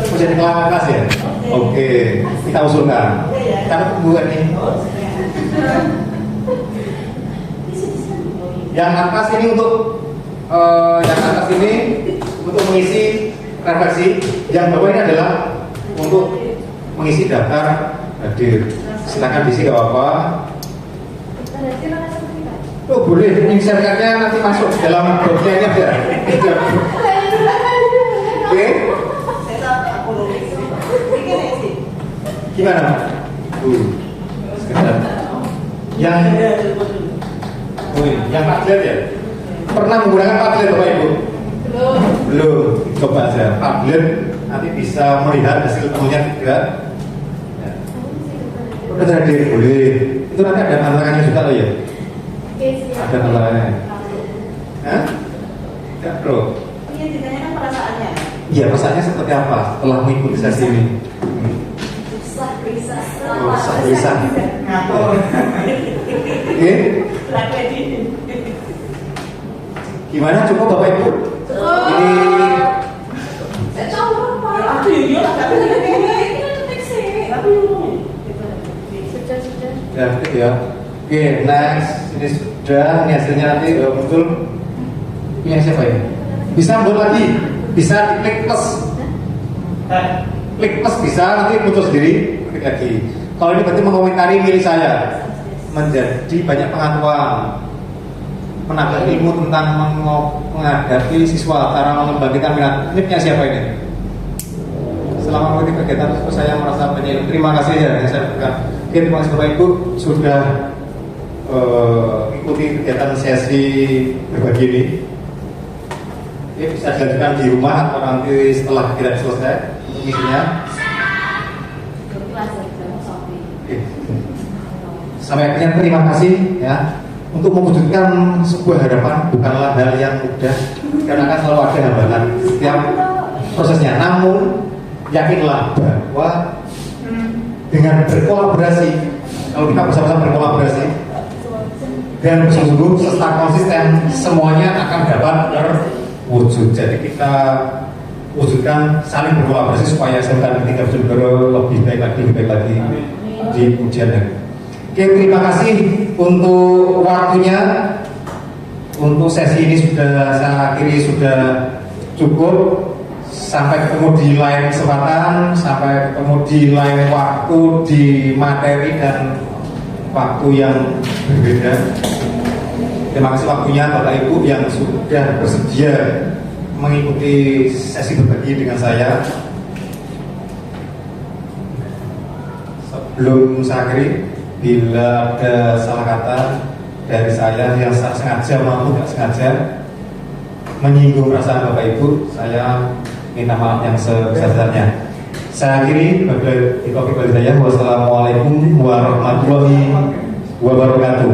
mau jadi kelas kelas ya? Oke, kita usulkan. Kita buat nih. Yang atas ini untuk mengisi refleksi. Yang bawah ini adalah untuk mengisi daftar hadir. Silakan diisi, gak apa-apa. Oh boleh, link sertifikatnya nanti masuk dalam blognya ini ada. Oke? Gimana? Sekedar. Yang Padlet ya? Pernah menggunakan Padlet Bapak Ibu? Belum. Coba aja Padlet, nanti bisa melihat hasil temunya tidak. Ya. Udah hadir, boleh. Itu nanti ada tantangannya juga loh ya? Ada tantangannya. Hah? Enggak bro. Iya, ditanyakan perasaannya. Iya, perasaannya seperti apa setelah mengikuti sesi ini? Bisa. Oke. Gimana, cukup Bapak Ibu? Ini ya, ya. Oke, next. Ini sudah, ini hasilnya nanti muncul. Punya siapa ya? Bisa buat lagi, bisa klik plus. Klik plus bisa, nanti muncul sendiri. Klik lagi. Kalau ini berarti mengomentari milik saya, menjadi banyak pengetahuan, menambah ilmu tentang menghadapi siswa, cara mengembangkan minat. Ini punya siapa ini? Selama mengikuti kegiatan tersebut saya merasa banyak. Terima kasih ya yang saya berikan. Oke, terima kasih Bapak Ibu sudah ikuti kegiatan sesi berbagi ini. Oke, bisa dilanjutkan di rumah atau nanti setelah kita selesai untuk misinya. Oke. Sampai akhirnya terima kasih ya. Untuk mewujudkan sebuah harapan bukanlah hal yang mudah karena akan selalu ada hambatan setiap prosesnya. Namun yakinlah bahwa dengan berkolaborasi, kalau kita bersama-sama berkolaborasi dan bersungguh-sungguh serta konsisten, semuanya akan dapat terwujud. Jadi kita wujudkan saling berkolaborasi supaya SMK Negeri Bojonegoro lebih baik lagi di ujian negeri. Oke, terima kasih untuk waktunya. Untuk sesi ini sudah saya akhiri, sudah cukup. Sampai ketemu di lain kesempatan, sampai ketemu di lain waktu, di materi dan waktu yang berbeda. Terima kasih waktunya Bapak Ibu yang sudah bersedia mengikuti sesi berbagi dengan saya. Sebelum saya akhiri, bila ada salah kata dari saya yang sengaja maupun tidak sengaja menyinggung perasaan Bapak Ibu, saya minta maaf yang sebesar-besarnya. Saya akhiri wassalamualaikum warahmatullahi wabarakatuh.